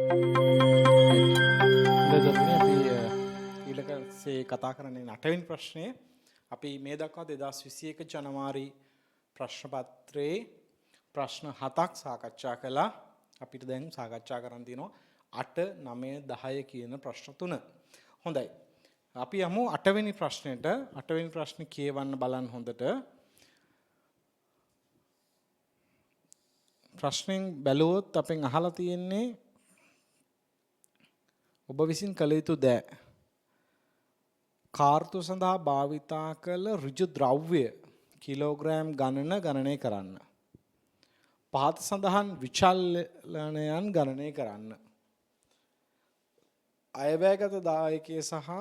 හොඳයි අපි ඊළඟසේ කතා කරන්නේ 8 වෙනි ප්‍රශ්නේ. අපි මේ දක්වා 2021 ජනවාරි ප්‍රශ්න පත්‍රයේ ප්‍රශ්න 7ක් සාකච්ඡා කළා. අපිට දැන් සාකච්ඡා කරන්න තියෙනවා 8, 9, 10 කියන ප්‍රශ්න 3. හොඳයි. අපි යමු 8 වෙනි ප්‍රශ්නෙට. 8 වෙනි ප්‍රශ්නේ කියවන්න බලන්න හොඳට. ප්‍රශ්නෙන් බැලුවොත් අපෙන් අහලා තියෙන්නේ ඔබ විසින් කළ යුතු දෑ කාර්තු සඳහා භාවිතා කළ ඍජු ද්‍රව්‍ය කිලෝග්‍රෑම් ගණනය කරන්න. පහත සඳහන් විචලනයන් ගණනය කරන්න. අයවැයගත දායකයේ සහ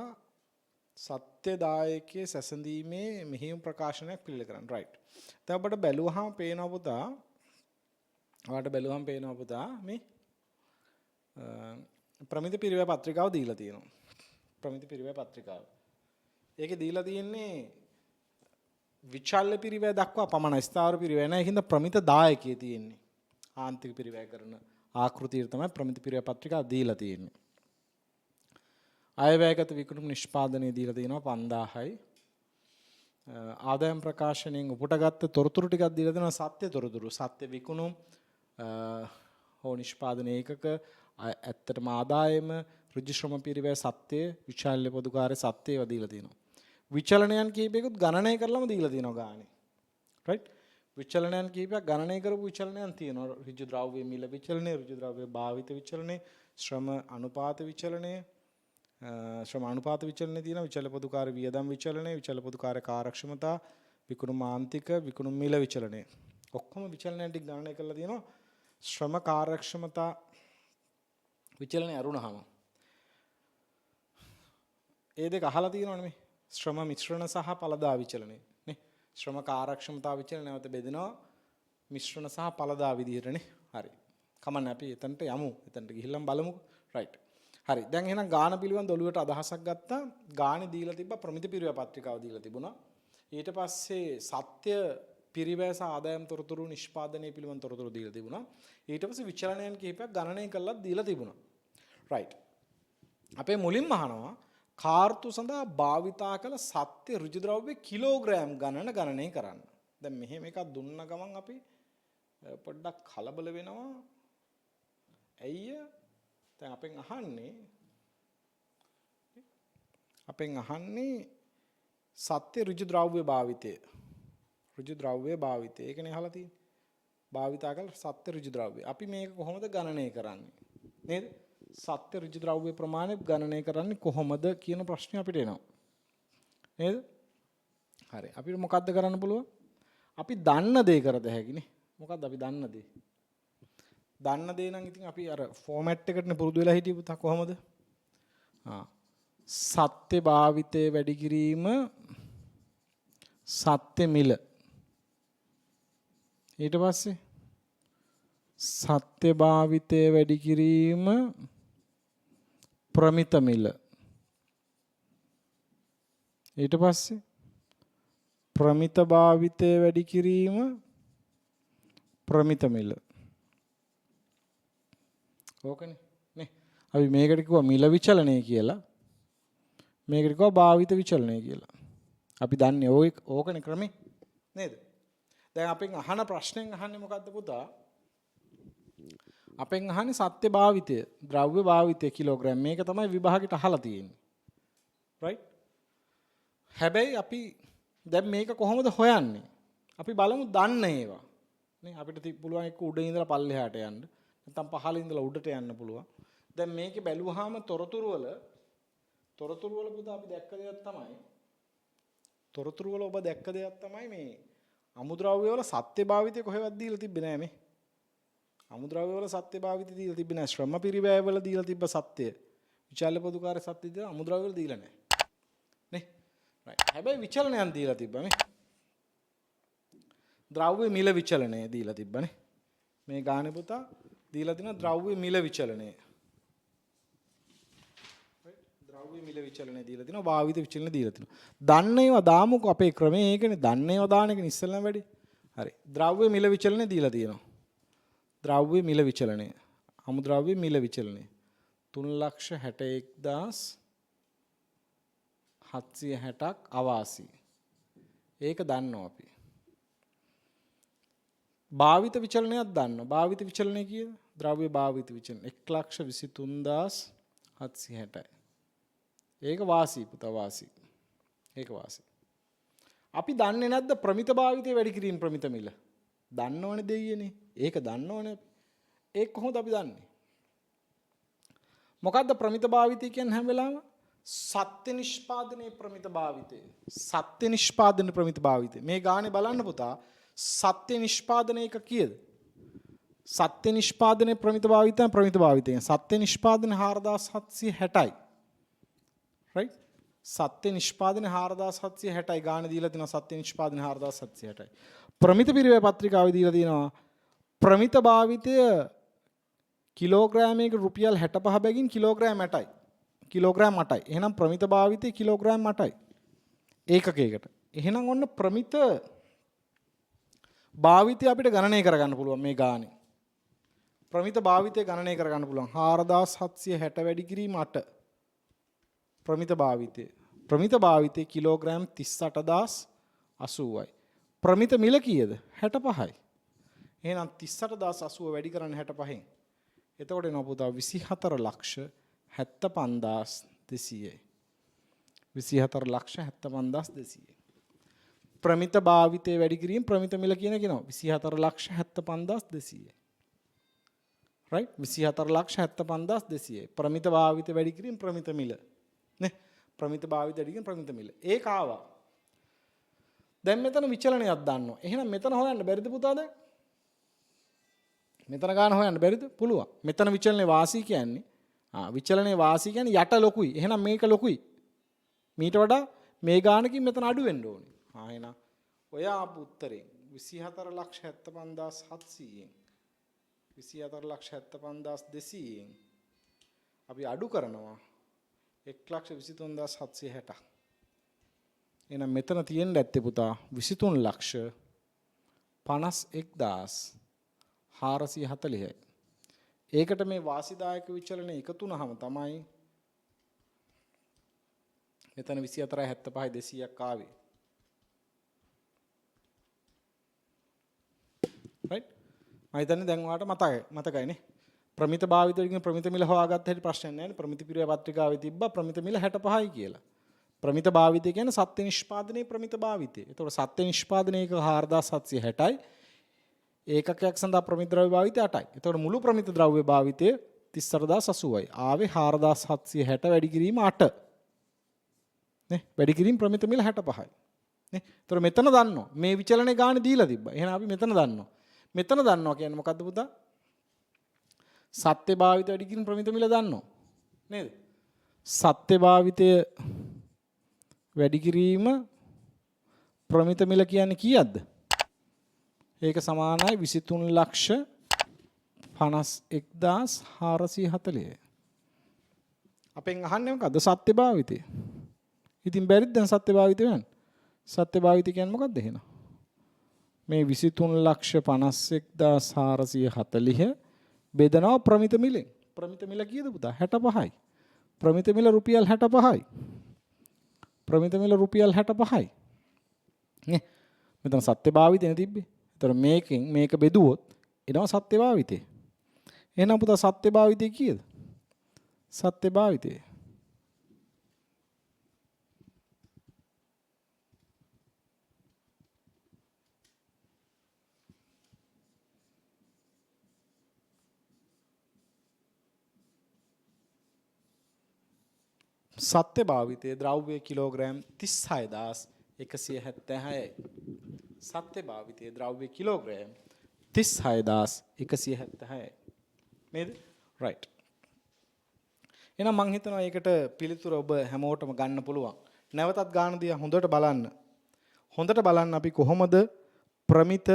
සත්‍ය දායකයේ සැසඳීමේ මෙහෙයුම් ප්‍රකාශනයක් පිළිල කරන්න. රයිට්. දැන් අපිට බැලුවහම පේනවා පුතා. ඔයාලට බැලුවහම පේනවා පුතා මේ ප්‍රමිති පිරිවැය පත්‍රිකාව දීලා තියෙනවා. ප්‍රමිති පිරිවැය පත්‍රිකාව. ඒකේ දීලා තියෙන්නේ විචල්්‍ය පිරිවැය දක්වා පමණයි. ස්ථාවර පිරිවැය නැහැ. ඒකින්ද ප්‍රමිත දායකයේ තියෙන්නේ. ආන්තික පිරිවැය කරන ආකෘතියට තමයි ප්‍රමිති පිරිවැය පත්‍රිකාව දීලා තියෙන්නේ. අයවැයගත විකුණුම් නිෂ්පාදනය දීලා තියෙනවා 5000යි. ආදායම් ප්‍රකාශනයෙන් උපුටගත්ත තොරතුරු ටිකක් දීලා තියෙනවා. සත්‍ය තොරතුරු. සත්‍ය විකුණුම් හෝ නිෂ්පාදන ඒකක ඇත්තටම ආදායම ඍජු ශ්‍රම පිරිවැය සත්‍ය විචල්්‍ය පොදුකාර්ය සත්‍ය ඒවා දීලා තියෙනවා. විචලනයන් කීපයකුත් ගණනය කරලම දීලා තියෙනවා ගානේ. රයිට්. විචලනයන් කීපයක් ගණනය කරපු විචලනයන් තියෙනවා. ඍජු ද්‍රව්‍ය මිල විචලනය, ඍජු ද්‍රව්‍ය භාවිත විචලනය, ශ්‍රම අනුපාත විචලනය, ශ්‍රම අනුපාත විචලනය තියෙනවා. විචල්්‍ය පොදුකාර්ය වියදම් විචලනය, විචල්්‍ය පොදුකාර්ය කාර්යක්ෂමතා, විකුණුම් ආන්තික, විකුණුම් මිල විචලනය. ඔක්කොම විචලනයන් ටික ගණනය කරලා තියෙනවා. ශ්‍රම කාර්යක්ෂමතා විචලනය අරුණහම ඒ දෙක අහලා තියෙනවනේ මේ ශ්‍රම මිශ්‍රණ සහ පළදා විචලනය නේ. ශ්‍රම කාර්යක්ෂමතා විචලනය නැවත බෙදෙනවා මිශ්‍රණ සහ පළදා විදිහටනේ. හරි. කමන්න අපි එතනට යමු. එතනට ගිහිල්ලා බලමුකෝ. රයිට්. හරි. දැන් එහෙනම් ගාන පිළිබඳ ඔළුවට අදහසක් ගත්තා. ගානේ දීලා තිබ්බා ප්‍රමිති පිරිවැය පත්‍රිකාව දීලා තිබුණා. ඊට පස්සේ සත්‍ය පිරිවැය සහ ආදායම් තොරතුරු නිෂ්පාදනයේ පිළිබඳ තොරතුරු දීලා තිබුණා. ඊට පස්සේ විචලනයන් කිහිපයක් ගණනය කළා දීලා තිබුණා. රයිට්. අපේ මුලින්ම අහනවා කාර්තු සඳහා භාවිතා කළ සත්‍ය ඍජු ද්‍රව්‍ය කිලෝග්‍රෑම් ගණනය කරන්න. දැන් මෙහෙම එකක් දුන්න ගමන් අපි පොඩ්ඩක් කලබල වෙනවා. ඇයි? දැන් අපෙන් අහන්නේ සත්‍ය ඍජු ද්‍රව්‍ය භාවිතය. ඍජු ද්‍රව්‍ය භාවිතය. ඒකනේ අහලා තියෙන්නේ. භාවිතා කළ සත්‍ය ඍජු ද්‍රව්‍ය. අපි මේක කොහොමද ගණනය කරන්නේ? නේද? සත්‍ය ඍජු ද්‍රව්‍ය ප්‍රමාණය ගණනය කරන්නේ කොහොමද කියන ප්‍රශ්නේ අපිට එනවා. නේද? හරි. අපිට මොකද්ද කරන්න පුළුවන්? අපි දන්න දේ කරද හැකිනේ. මොකද්ද අපි දන්න දේ? දන්න දේ නම් ඉතින් අපි අර ෆෝමැට් එකටනේ පුරුදු වෙලා හිටියේ පුතා කොහොමද? සත්‍ය භාවිතයේ වැඩි කිරීම සත්‍ය මිල. ඊට පස්සේ සත්‍ය භාවිතයේ වැඩි කිරීම ප්‍රමිත මිල. ඊට පස්සේ ප්‍රමිත භාවිතයේ වැඩි කිරීම ප්‍රමිත මිල. ඕකනේ නේ. අපි මේකට කිව්වා මිල විචලනය කියලා. මේකට කිව්වා භාවිත විචලනය කියලා. අපි දන්නේ ඕකනේ ක්‍රමේ නේද? දැන් අපෙන් අහන ප්‍රශ්නෙන් අහන්නේ මොකද්ද පුතා? අපෙන් අහන්නේ සත්‍ය භාවිතය, ද්‍රව්‍ය භාවිතය කිලෝග්‍රෑම්. මේක තමයි විභාගෙට අහලා තියෙන්නේ. රයිට්? හැබැයි අපි දැන් මේක කොහොමද හොයන්නේ? අපි බලමු දන්න ඒවා. නේ අපිට පුළුවන් එක්ක උඩින් ඉඳලා පල්ලෙහාට යන්න. නැත්නම් පහළින් ඉඳලා උඩට යන්න පුළුවන්. දැන් මේකේ බැලුවාම තොරතුරු වල පුතා අපි දැක්ක දෙයක් තමයි. තොරතුරු වල ඔබ දැක්ක දෙයක් තමයි මේ අමුද්‍රව්‍ය වල සත්‍ය භාවිතය කොහෙවත් දීලා තිබ්බේ නෑ මේ. අමුද්‍රව්‍ය වල සත්‍ය භාවිතය දීලා තිබ්බේ නෑ. ශ්‍රම පිරිවැය වල දීලා තිබ්බ සත්‍ය. විචල්්‍ය පොදුකාර්ය සත්‍ය දීලා අමුද්‍රව්‍ය වල දීලා නෑ. නේ? රයිට්. හැබැයි විචලනයන් දීලා තිබ්බා මේ. ද්‍රව්‍ය මිල විචලනය දීලා තිබ්බනේ. මේ ගානේ පුතා දීලා තියෙන ද්‍රව්‍ය මිල විචලනය. ද්‍රව්‍ය මිල විචලනය දීලා තිනවා. භාවිත විචලන දීලා තිනවා. දන්න ඒවා දාමුකෝ අපේ ක්‍රමයේ ඒකනේ. දන්න ඒවා දාන එකනේ ඉස්සෙල්ලම වැඩි. හරි. ද්‍රව්‍ය මිල විචලනය දීලා තියෙනවා. ද්‍රව්‍ය මිල විචලනය. අමුද්‍රව්‍ය මිල විචලනය. 3,61,760ක් අවාසි. ඒක දන්නවා අපි. භාවිත විචලනයක් දන්නවා. භාවිත විචලනය කීයද? ද්‍රව්‍ය භාවිත විචලන 1,23,760යි. ඒක වාසි පුතා වාසි. ඒක වාසි. අපි දන්නේ නැද්ද ප්‍රමිත භාවිතය වැඩි කිරීම ප්‍රමිත මිල? දන්නවනේ දෙයියනේ. ඒක දන්නවනේ. ඒක කොහොමද අපි දන්නේ? මොකද්ද ප්‍රමිත භාවිතය කියන්නේ හැම වෙලාවෙම? සත්‍ය නිෂ්පාදනයේ ප්‍රමිත භාවිතය. සත්‍ය නිෂ්පාදන ප්‍රමිත භාවිතය. මේ ගානේ බලන්න පුතා සත්‍ය නිෂ්පාදනය එක කීයද? සත්‍ය නිෂ්පාදනයේ ප්‍රමිත භාවිතය ප්‍රමිත භාවිතය. සත්‍ය නිෂ්පාදන 4760යි. right? සත්‍ය නිෂ්පාදන 4760යි ගානේ දීලා තිනවා සත්‍ය නිෂ්පාදන 4760යි. ප්‍රමිත පිරිවැය පත්‍රිකාවේ දීලා තියෙනවා ප්‍රමිත භාවිතය කිලෝග්‍රෑමයක රුපියල් 65 බැගින් කිලෝග්‍රෑම් 8යි. කිලෝග්‍රෑම් 8යි. එහෙනම් ප්‍රමිත භාවිතය කිලෝග්‍රෑම් 8යි. ඒකකයකට. එහෙනම් ඔන්න ප්‍රමිත භාවිතය අපිට ගණනය කරගන්න පුළුවන් මේ ගානේ. ප්‍රමිත භාවිතය ගණනය කරගන්න පුළුවන් 4760 වැඩි කිරීම 8. ප්‍රමිත භාවිතය. ප්‍රමිත භාවිතය කිලෝග්‍රෑම් 38080යි. ප්‍රමිත මිල කීයද? 65යි. එහෙනම් 38080 වැඩි කරන්න 65න්. එතකොට එනවා පුතා 24,75,200යි. 24,75,200යි. ප්‍රමිත භාවිතය වැඩි කිරීම ප්‍රමිත මිල කියන කෙනා 24,75,200යි. right 24,75,200යි. ප්‍රමිත භාවිතය වැඩි කිරීම ප්‍රමිත මිල නේ ප්‍රමිත භාවිතය වැඩි කිරීම ප්‍රමිත මිල. ඒක ආවා. දැන් මෙතන විචලනයක් දාන්නවා. එහෙනම් මෙතන හොයන්න බැරිද පුතා දැන්? මෙතන ගන්න හොයන්න බැරිද? පුළුවන්. මෙතන විචලනේ වාසි කියන්නේ විචලනේ වාසි කියන්නේ යට ලොකුයි. එහෙනම් මේක ලොකුයි. මීට වඩා මේ ගානකින් මෙතන අඩු වෙන්න ඕනේ. එහෙනම් ඔය ආපු උත්තරේ 24,75,700න් 24,75,200න් අපි අඩු කරනවා 1,23,760. එහෙනම් මෙතන තියෙන්න ඇත්තේ පුතා 23,51,440යි. ඒකට මේ වාසිදායක විචලන එකතු වුනහම තමයි මෙතන 24,75,200ක් ආවේ. right මම හිතන්නේ දැන් ඔයාලට මතකයිනේ ප්‍රමිත භාවිතයෙන් ප්‍රමිත මිල හොයාගත්ත හැටි ප්‍රශ්නයක් නැහැ නේ. ප්‍රමිත පිරිවැය පත්‍රිකාවේ තිබ්බා ප්‍රමිත මිල 65යි කියලා. ප්‍රමිත භාවිතය කියන්නේ සත්‍ය නිෂ්පාදනයේ ප්‍රමිත භාවිතය. ඒතකොට සත්‍ය නිෂ්පාදනයේක 4760යි. ඒකකයක් සඳහා ප්‍රමිත ද්‍රව්‍ය භාවිතය 8යි. ඒතකොට මුළු ප්‍රමිත ද්‍රව්‍ය භාවිතය 34080යි. ආවේ 4760 වැඩි කිරීම 8. නේ වැඩි කිරීම ප්‍රමිත මිල 65යි. නේ ඒතකොට මෙතන දන්නවා මේ විචලනේ ගානේ දීලා තිබ්බා. එහෙනම් අපි මෙතන දන්නවා. මෙතන දන්නවා කියන්නේ මොකද්ද පුතා? සත්‍ය භාවිතය වැඩි කිරීම ප්‍රමිත මිල දන්නවා. නේද? සත්‍ය භාවිතය වැඩි කිරීම ප්‍රමිත මිල කියන්නේ කීයක්ද? ඒක සමානයි 23,51,440යි. අපෙන් අහන්නේ මොකද්ද? සත්‍ය භාවිතය. ඉතින් බැරිද දැන් සත්‍ය භාවිතය වෙන්න? සත්‍ය භාවිතය කියන්නේ මොකද්ද එහෙනම්? මේ 23,51,440 බෙදනවා ප්‍රමිත මිලෙන්. ප්‍රමිත මිල කීයද පුතා? 65යි. ප්‍රමිත මිල රුපියල් 65යි. ප්‍රමිත මිල රුපියල් 65යි. නේ මෙතන සත්‍ය භාවිතය තිබ්බේ. ඒතර මේකෙන් මේක බෙදුවොත් එනවා සත්‍ය භාවිතය. එහෙනම් පුතා සත්‍ය භාවිතය කීයද? සත්‍ය භාවිතය සත්‍ය භාවිතයේ ද්‍රව්‍ය කිලෝග්‍රෑම් 36,176යි. සත්‍ය භාවිතයේ ද්‍රව්‍ය කිලෝග්‍රෑම් 36,176යි. නේද? right. එහෙනම් මම හිතනවා ඒකට පිළිතුර ඔබ හැමෝටම ගන්න පුළුවන්. නැවතත් ගාන දිහා හොඳට බලන්න. හොඳට බලන්න අපි කොහොමද ප්‍රමිත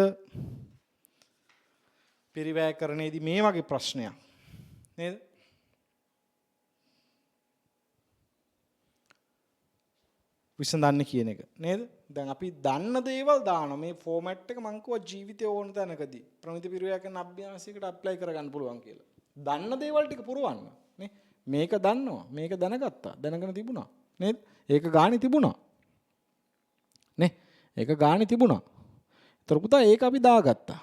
පරිවැයකරණයේදී මේ වගේ ප්‍රශ්නයක් නේද? විසඳන්නේ කියන එක නේද? දැන් අපි දන්න දේවල් දානවා. මේ ෆෝමැට් එක මම කිව්වා ජීවිතේ ඕන තැනකදී ප්‍රමිත පිරිවැය කරන අභ්‍යාසයකට ඇප්ලයි කරගන්න පුළුවන් කියලා. දන්න දේවල් ටික පුරවන්න නේ. මේක දන්නවා. මේක දැනගත්තා. දැනගෙන තිබුණා. නේද? ඒක ගාණි තිබුණා. නේ? ඒක ගාණි තිබුණා. ඒතර පුතා ඒක අපි දාගත්තා.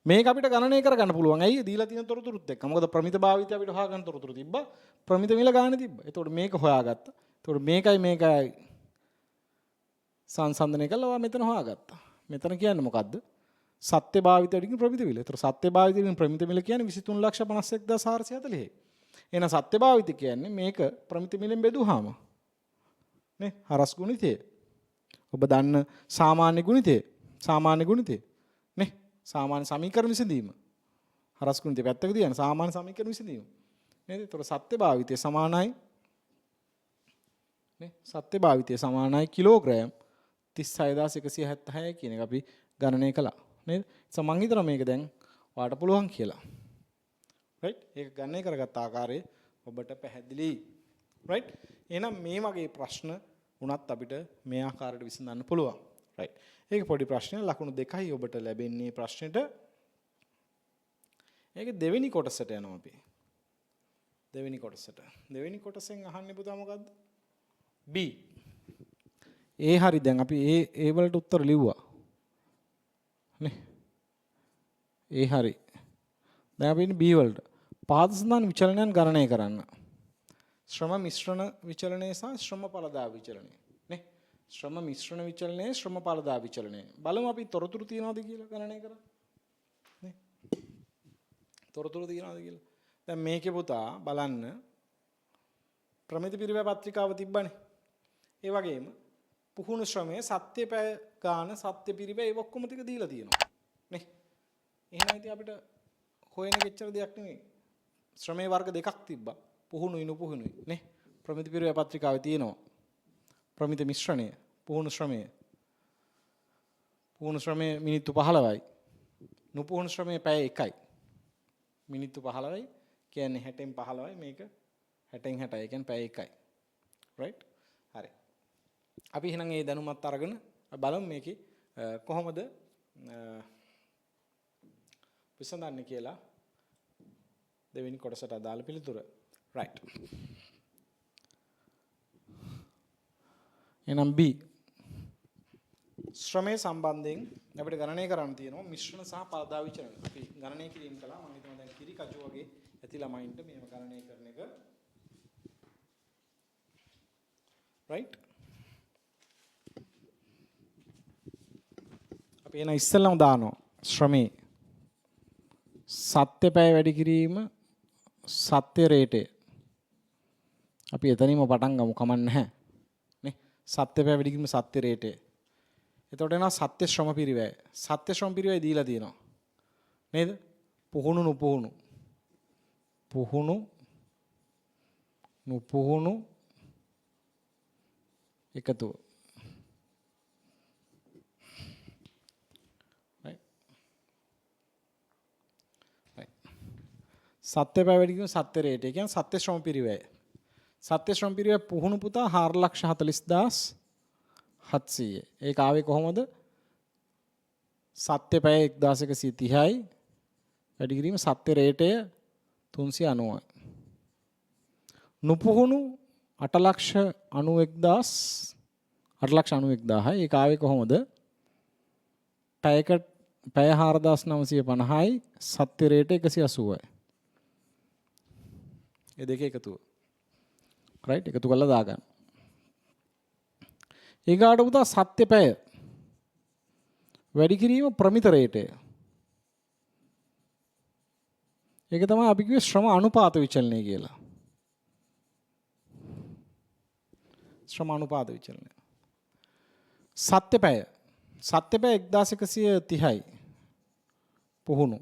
මේක අපිට ගණනය කරගන්න පුළුවන්. ඇයි? දීලා තියෙන තොරතුරුත් එක්ක. මොකද ප්‍රමිත භාවිතය අපිට හොයාගන්න තොරතුරු තිබ්බා. ප්‍රමිත මිල ගාණි තිබ්බා. එතකොට මේක හොයාගත්තා. එතකොට මේකයි සංසන්දනය කළා මෙතන හොයාගත්තා. මෙතන කියන්නේ මොකද්ද? සත්‍ය භාවිතයෙන් ප්‍රමිත මිල. ඒතර සත්‍ය භාවිතයෙන් ප්‍රමිත මිල කියන්නේ 2351440. එහෙනම් සත්‍ය භාවිත කියන්නේ මේක ප්‍රමිත මිලෙන් බෙදුවාම නේ හරස් ගුණිතය. ඔබ දන්න සාමාන්‍ය ගුණිතය. සාමාන්‍ය ගුණිතය. නේ සාමාන්‍ය සමීකරණ විසඳීම. හරස් ගුණිතය පැත්තක තියන සාමාන්‍ය සමීකරණ විසඳීම. නේද? ඒතර සත්‍ය භාවිතය සමානයි නේ සත්‍ය භාවිතය සමානයි කිලෝග්‍රෑම් 36176 කියන එක අපි ගණනය කළා. නේද? මං හිතනවා මේක දැන් ඔයාලට පුළුවන් කියලා. රයිට්? ඒක ගණනය කරගත් ආකාරය ඔබට පැහැදිලි. රයිට්? එහෙනම් මේ වගේ ප්‍රශ්න උනත් අපිට මේ ආකාරයට විසඳන්න පුළුවන්. රයිට්? ඒක පොඩි ප්‍රශ්නයක් ලකුණු 2යි ඔබට ලැබෙන්නේ ප්‍රශ්නෙට. ඒක දෙවෙනි කොටසට යනවා අපි. දෙවෙනි කොටසට. දෙවෙනි කොටසෙන් අහන්නේ පුතා මොකද්ද? B. ඒ හරි දැන් අපි ඒ වලට උත්තර ලිව්වා. නේ? ඒ හරි. දැන් අපි ඉන්නේ B වලට. පහත සඳහන් විචලනයන් ගණනය කරන්න. ශ්‍රම මිශ්‍රණ විචලනය සහ ශ්‍රම ඵලදා විචලනය. නේ? ශ්‍රම මිශ්‍රණ විචලනය, ශ්‍රම ඵලදා විචලනය. බලමු අපි තොරතුරු තියනවද කියලා ගණනය කරන්න. නේ? තොරතුරු තියනවද කියලා. දැන් මේකේ පුතා බලන්න ප්‍රමිති පිරිවැය පත්‍රිකාව තිබ්බනේ. ඒ වගේම පුහුණු ශ්‍රමයේ සත්‍ය පැය ගාන සත්‍ය පිරිවැය ඒ ඔක්කොම ටික දීලා තියෙනවා. නේ? එහෙනම් ඉතින් අපිට හොයන කෙච්චර දෙයක් නෙමෙයි. ශ්‍රමයේ වර්ග දෙකක් තිබ්බා. පුහුණුයි නුපුහුණුයි නේ. ප්‍රමිති පිරිවැය පත්‍රිකාවේ තියෙනවා. ප්‍රමිති මිශ්‍රණය, පුහුණු ශ්‍රමය. පුහුණු ශ්‍රමයේ මිනිත්තු 15යි. නුපුහුණු ශ්‍රමයේ පැය 1යි. මිනිත්තු 15යි කියන්නේ 60න් 15යි මේක 60න් 60යි කියන්නේ පැය 1යි. රයිට්? හරි. අපි එහෙනම් මේ දැනුමත් අරගෙන බලමු මේකේ කොහොමද විසඳන්නේ කියලා දෙවෙනි කොටසට අදාළ පිළිතුර. රයිට්. එහෙනම් B ශ්‍රමයේ සම්බන්ධයෙන් අපිට ගණනය කරන්න තියෙනවා මිශ්‍රණ සහ ඵලදා විචලන. අපි ගණනය කිරීම කළා. මම හිතනවා දැන් කිරි කජු වගේ ඇති ළමයින්ට මේව ගණනය කරන එක. රයිට්. අපි එන ඉස්සෙල්ලම දානවා ශ්‍රමයේ සත්‍ය පැය වැඩි කිරීම සත්‍ය රේටය. අපි එතනින්ම පටන් ගමු කමක් නැහැ. නේ? සත්‍ය පැය වැඩි කිරීම සත්‍ය රේටය. එතකොට එනවා සත්‍ය ශ්‍රම පිරිවැය. සත්‍ය ශ්‍රම පිරිවැය දීලා තියෙනවා. නේද? පුහුණු නුපුහුණු. පුහුණු නුපුහුණු එකතුව. සත්‍ය පැය වැඩි කිරීම සත්‍ය රේටය. ඒ කියන්නේ සත්‍ය ශ්‍රම පිරිවැය. සත්‍ය ශ්‍රම පිරිවැය පුහුණු පුතා 440700. ඒක ආවේ කොහොමද? සත්‍ය පැය 1130යි වැඩි කිරීම සත්‍ය රේටය 390යි. නුපුහුණු 8,91,000යි. ඒක ආවේ කොහොමද? පැය 4950යි සත්‍ය රේටය 180යි. ඒ දෙක එකතුව. රයිට් එකතු කරලා දාගන්න. ඊගාට පුතා සත්‍ය පැය වැඩි කිරීම ප්‍රමිත රේටය. ඒක තමයි අපි කිව්වේ ශ්‍රම අනුපාත විචලනය කියලා. ශ්‍රම අනුපාත විචලනය. සත්‍ය පැය 1130යි. පුහුණු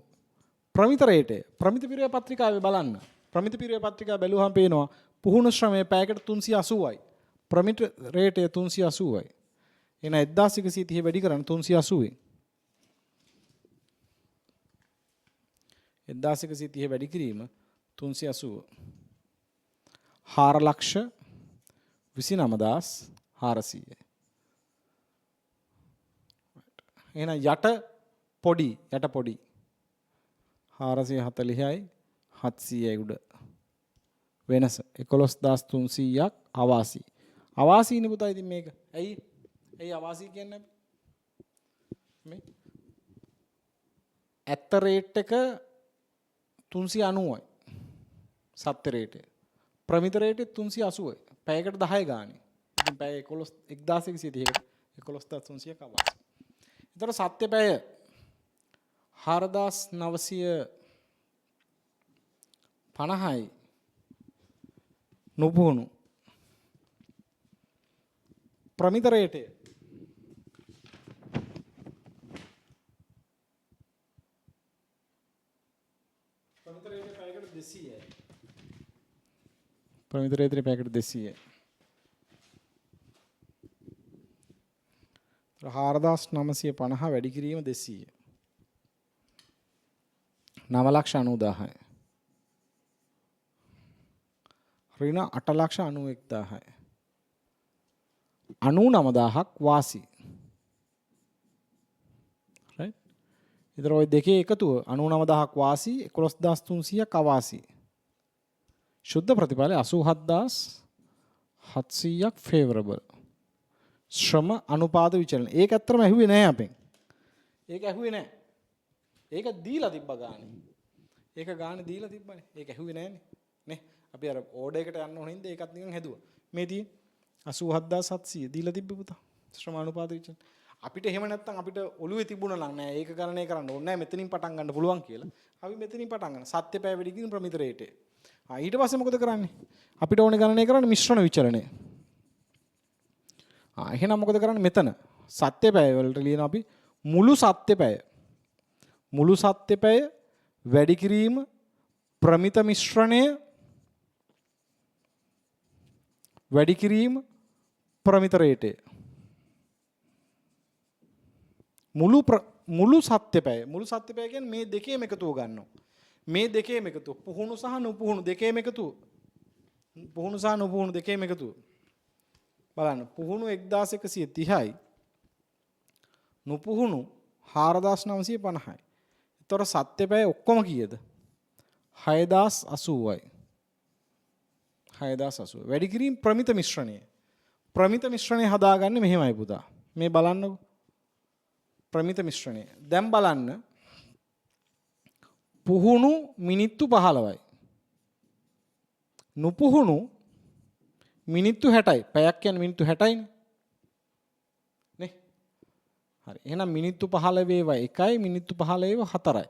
ප්‍රමිත රේටය. ප්‍රමිත පිරිවැය පත්‍රිකාවේ බලන්න. ප්‍රමිත පිරිවැය පත්‍රිකාව බැලුවහම පේනවා පුහුණු ශ්‍රමයේ පැයකට 380යි. ප්‍රමිත රේටය 380යි. එන 1130 වැඩි කරන්න 380යි. 1130 වැඩි කිරීම 380. 4,29,400. එහෙනම් යට පොඩි 440යි 700යි උඩ. වෙනස 11300ක් අවාසි. අවාසීනේ පුතා ඉතින් මේක. ඇයි අවාසි කියන්නේ මේ ඇත්ත රේට් එක 390යි. සත්‍ය රේට් එක. ප්‍රමිත රේට් එක 380යි. පැයකට 10 ගානේ. ඉතින් පැය 11,130කට 11300ක් අවාසි. ඒතර සත්‍ය පැය 4950යි නුපුහුණු ප්‍රමිත රේටය පැයකට 200යි. ප්‍රමිත රේටය පැයකට 200යි. 4950 වැඩි කිරීම 200. 9,90,000යි. ඍණ 8,91,000යි. 99,000ක් වාසි. right? ඉතින් ඔය දෙකේ එකතුව 99,000ක් වාසි 11,300ක් අවාසි. ශුද්ධ ප්‍රතිඵලය 87,700ක් favorable. ශ්‍රම අනුපාත විචලන. ඒක ඇත්තටම ඇහුවේ නෑ අපෙන්. ඒක ඇහුවේ නෑ. ඒක දීලා තිබ්බ ගානේ. ඒක ගානේ දීලා තිබ්බනේ. ඒක ඇහුවේ නෑනේ. නේ? අපි අර ඕඩර් එකට යන්න ඕන හින්දා ඒකත් නිකන් හැදුවා. මේ තියෙන 87,700 දීලා තිබ්බ පුතා. ශ්‍රම අනුපාත විචලන. අපිට එහෙම නැත්තම් අපිට ඔළුවේ තිබුණා නම් නෑ ඒක ගණනය කරන්න ඕනේ නෑ මෙතනින් පටන් ගන්න පුළුවන් කියලා. අපි මෙතනින් පටන් ගන්න. සත්‍ය පැය වැඩි කිරීම ප්‍රමිත රේටය. ඊට පස්සේ මොකද කරන්නේ? අපිට ඕනේ ගණනය කරන්න මිශ්‍රණ විචලනය. එහෙනම් මොකද කරන්නේ මෙතන සත්‍ය පැය වලට ලියන අපි මුළු සත්‍ය පැය වැඩි කිරීම ප්‍රමිත මිශ්‍රණය වැඩි කිරීම ප්‍රමිත රේටය මුළු සත්‍ය පැය කියන්නේ මේ දෙකේම එකතුව ගන්නවා. මේ දෙකේම එකතුව පුහුණු සහ නුපුහුණු දෙකේම එකතුව බලන්න පුහුණු 1130යි නුපුහුණු 4950යි. ඒතර සත්‍ය පැය ඔක්කොම කීයද? 6080යි. 6080. වැඩි කිරීම ප්‍රමිත මිශ්‍රණය. ප්‍රමිත මිශ්‍රණය හදාගන්නේ මෙහෙමයි පුතා. මේ බලන්නකො. ප්‍රමිත මිශ්‍රණය. දැන් බලන්න පුහුණු මිනිත්තු 15යි. නුපුහුණු මිනිත්තු 60යි. පැයක් කියන්නේ මිනිත්තු 60යිනේ. නේ? හරි. එහෙනම් මිනිත්තු 15 ඒවා 1යි මිනිත්තු 15 ඒවා 4යි.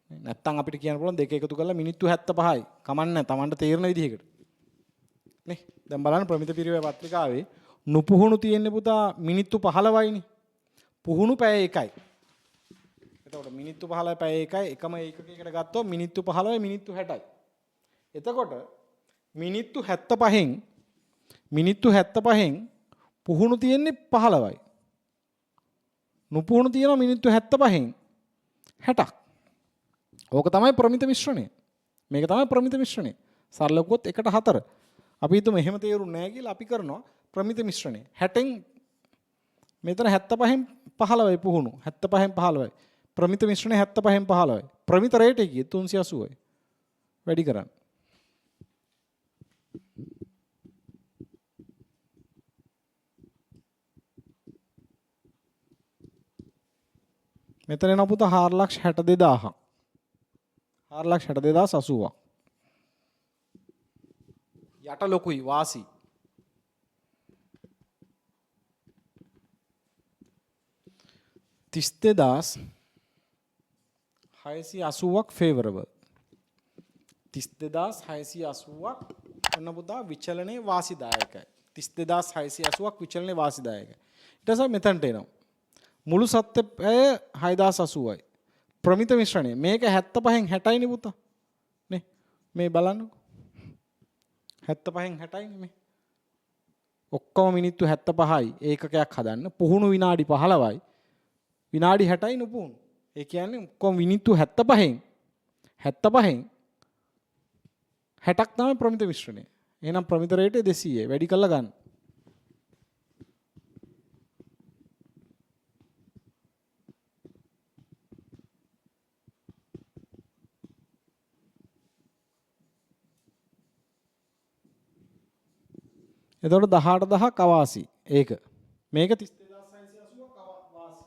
නැත්තම් අපිට කියන්න පුළුවන් දෙක එකතු කරලා මිනිත්තු 75යි. කමන්නේ Tamanට තේරෙන විදිහකට. නේ? දැන් බලන්න ප්‍රමිත පිරිවෙය පත්‍රිකාවේ නුපුහුණු තියෙන්නේ පුතා මිනිත්තු 15යිනේ. පුහුණු පැය 1යි. එතකොට මිනිත්තු 15 පැය 1යි එකම ඒකකයකට ගත්තොත් මිනිත්තු 15යි මිනිත්තු 60යි. එතකොට මිනිත්තු 75න් පුහුණු තියෙන්නේ 15යි. නුපුහුණු තියෙනවා මිනිත්තු 75න් 60ක්. ඕක තමයි ප්‍රමිත මිශ්‍රණය. මේක තමයි ප්‍රමිත මිශ්‍රණය. සරලව කිව්වොත් 1:4. අපි හිතමු එහෙම තේරුන්නේ නැහැ කියලා අපි කරනවා ප්‍රමිත මිශ්‍රණය. 60න් මෙතන 75න් 15යි පුහුණු. 75න් 15යි. ප්‍රමිත මිශ්‍රණය 75න් 15යි. ප්‍රමිත රේට් එක 380යි. වැඩි කරන්න. මෙතන එනවා පුතා 4,62,000ක්. 4,62,080ක්. යට ලොකුයි වාසි. තිස්දෙදාස් 680ක් favorable. 32680ක් ඔන්න පුතා විචලනයේ වාසිදායකයි. 32680ක් විචලනයේ වාසිදායකයි. ඊට පස්සේ මෙතනට එනවා. මුළු සත්‍ය පැය 6080යි. ප්‍රමිත මිශ්‍රණය මේක 75න් 60යිනේ පුතා. නේ මේ බලන්නකෝ. 75න් 60යිනේ මේ. ඔක්කොම මිනිත්තු 75යි ඒකකයක් හදන්න. පුහුණු විනාඩි 15යි. විනාඩි 60යි නුපුහුණු. ඒ කියන්නේ ඔක්කොම මිනිත්තු 75න් 60ක් තමයි ප්‍රමිත මිශ්‍රණය. එහෙනම් ප්‍රමිත රේටය 200යි. වැඩි කරලා ගන්න. එතකොට 18000ක් අවාසි. ඒක. මේක 32680ක් අවාසි.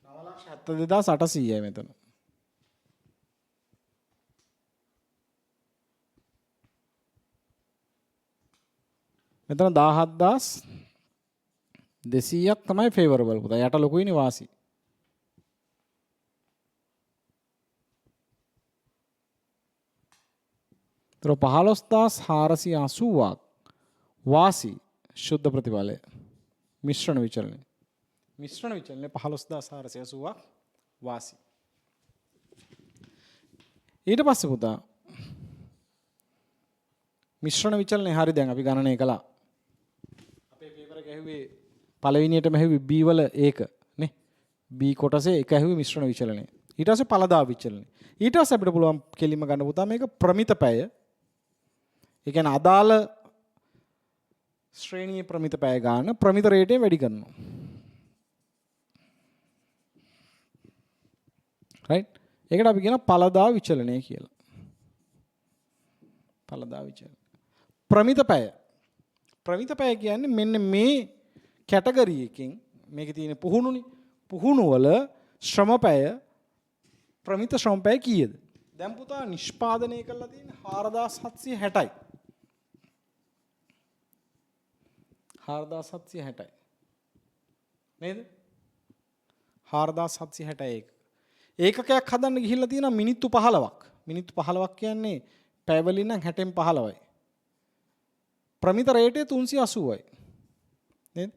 නවලක්ෂ 72800යි මෙතන. මෙතන 17200ක් තමයි ෆේවරබල් පුතා. යට ලොකුයිනේ වාසි. තර 15480ක් වාසි ශුද්ධ ප්‍රතිඵලය. මිශ්‍රණ විචලනය. මිශ්‍රණ විචලනය 15480ක් වාසි. ඊට පස්සේ පුතා මිශ්‍රණ විචලනය හරි දැන් අපි ගණනය කළා. අපේ පේපර් එක ඇහුවේ පළවෙනියටම ඇහුවේ B වල ඒක නේ. B කොටසේ එක ඇහුවේ මිශ්‍රණ විචලනය. ඊට පස්සේ පළදා විචලනය. ඊට පස්සේ අපිට පුළුවන් කෙලින්ම ගන්න පුතා මේක ප්‍රමිත පැය. ඒ කියන්නේ අදාළ ශ්‍රේණියේ ප්‍රමිත පැය ගන්න ප්‍රමිත රේටේ වැඩි කරනවා. රයිට්. ඒකට අපි කියන පළදා විචලනය කියලා. පළදා විචලනය. ප්‍රමිත පැය. ප්‍රමිත පැය කියන්නේ මෙන්න මේ කැටගරි එකකින් මේකේ තියෙන පුහුණුනේ. පුහුණු වල ශ්‍රම පැය ප්‍රමිත ශ්‍රම පැය කීයද? දැන් පුතා නිෂ්පාදනය කරලා තියෙන්නේ 4760යි. 4760යි. නේද? 4761. ඒකකයක් හදන්න ගිහිල්ලා තියෙනවා මිනිත්තු 15ක්. මිනිත්තු 15ක් කියන්නේ පැය වලින් නම් 60න් 15යි. ප්‍රමිත රේටේ 380යි. නේද?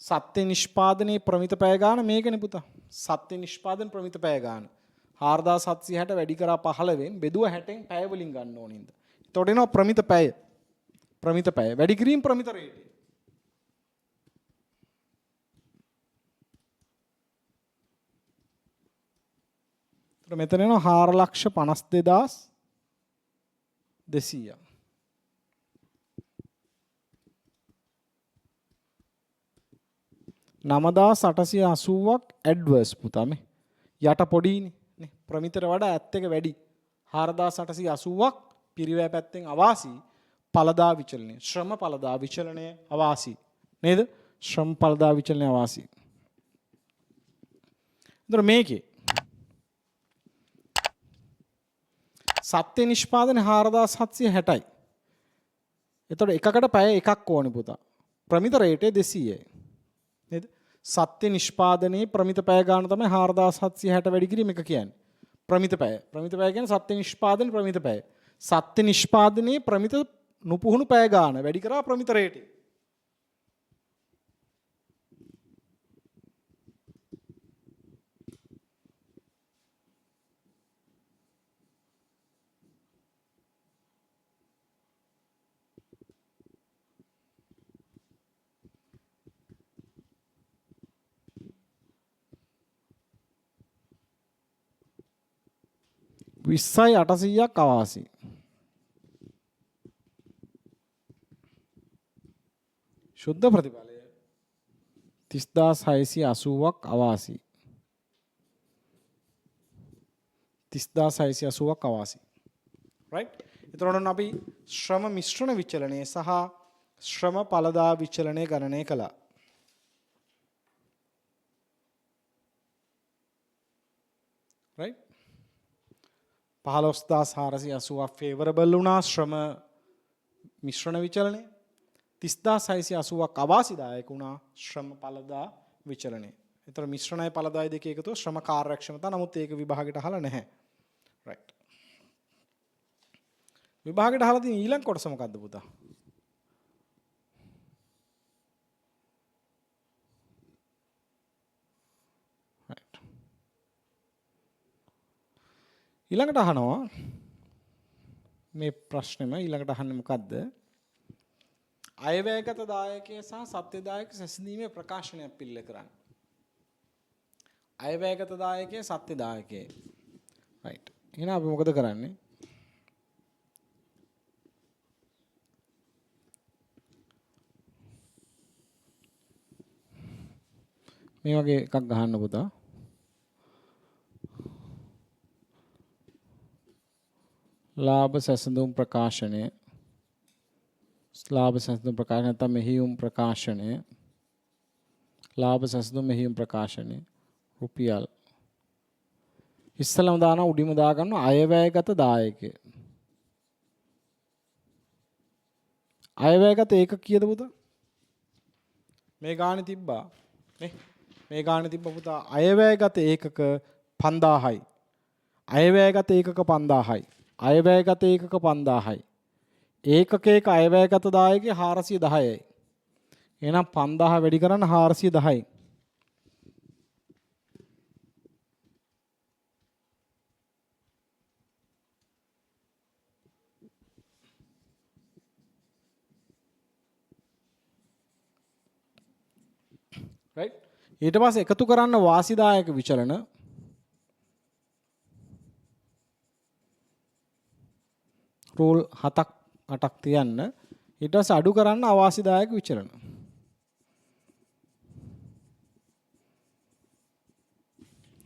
සත්‍ය නිෂ්පාදනයේ ප්‍රමිත පැය ගන්න මේකනේ පුතා. සත්‍ය නිෂ්පාදන ප්‍රමිත පැය ගන්න. 4760 වැඩි කරා 15න් බෙදුව 60න් පැය වලින් ගන්න ඕනින්ද. එතකොට එනවා ප්‍රමිත පැය. ප්‍රමිත පැය වැඩි කිරීම ප්‍රමිත රේටේ. මෙතන එනවා 452200. 9880ක් ඇඩ්වර්ස් පුතා මේ. යට පොඩිනේ නේ. ප්‍රමිතට වඩා ඇත් එක වැඩි. 4880ක් පිරිවැය පැත්තෙන් අවාසි පළදා විචලනය. ශ්‍රම පළදා විචලනය අවාසි. නේද? ශ්‍රම පළදා විචලනය අවාසි. එතන මේකේ සත්‍ය නිෂ්පාදන 4760යි. එතකොට එකකට පැය එකක් ඕනේ පුතා. ප්‍රමිත රේටේ 200යි. නේද? සත්‍ය නිෂ්පාදනයේ ප්‍රමිත පැය ගන්න තමයි 4760 වැඩි කිරීම එක කියන්නේ. ප්‍රමිත පැය. ප්‍රමිත පැය කියන්නේ සත්‍ය නිෂ්පාදන ප්‍රමිත පැය. සත්‍ය නිෂ්පාදනයේ ප්‍රමිත නුපුහුණු පැය ගන්න වැඩි කරා ප්‍රමිත රේටේ. විස්සයි 800ක් අවාසි. ශුද්ධ ප්‍රතිඵලය 30680ක් අවාසි. 30680ක් අවාසි. රයිට්. එතකොට අපි ශ්‍රම මිශ්‍රණ විචලනය සහ ශ්‍රම පළදා විචලනය ගණනය කළා. රයිට්. 15480ක් ෆේවරබල් වුණා ශ්‍රම මිශ්‍රණ විචලනය. 30680ක් අවාසිදායක වුණා ශ්‍රම පළදා විචලනය. ඒතර මිශ්‍රණය පළදායි දෙක එකතුව ශ්‍රම කාර්යක්ෂමතා. නමුත් ඒක විභාගයට අහලා නැහැ. රයිට්. විභාගයට අහලා තියෙන ඊළඟ කොටස මොකද්ද පුතා? රයිට්. ඊළඟට අහනවා මේ ප්‍රශ්නෙම ඊළඟට අහන්නේ මොකද්ද? අයවැයගත දායකය සහ සත්‍යදායක සැසඳීමේ ප්‍රකාශනයක් පිළිල කරන්න. අයවැයගත දායකය සත්‍යදායකය. රයිට්. එහෙනම් අපි මොකද කරන්නේ? මේ වගේ එකක් ගහන්න පුතා. ලාභ සැසඳුම් ප්‍රකාශනය ලාභ සැසඳුම් ප්‍රකාශනය නැත්නම් මෙහියුම් ප්‍රකාශනය ලාභ සැසඳුම් මෙහියුම් ප්‍රකාශනය රුපියල් ඉස්සලම දාන උඩිම දාගන්න අයවැයගත දායකය අයවැයගත ඒක කීයද පුතා මේ ගානේ තිබ්බා නේ මේ ගානේ තිබ්බ පුතා අයවැයගත ඒකක 5000යි අයවැයගත ඒකක 5000යි අයවැයගත ඒකක 5000යි ඒකකයක අයවැයගත දායකය 410යි එහෙනම් 5000 වැඩි කරන්න 410යි right ඊට පස්සේ එකතු කරන්න වාසිදායක විචලන රූල් 7ක් 8ක් තියන්න ඊට පස්සේ අඩු කරන්න අවාසිදායක විචලන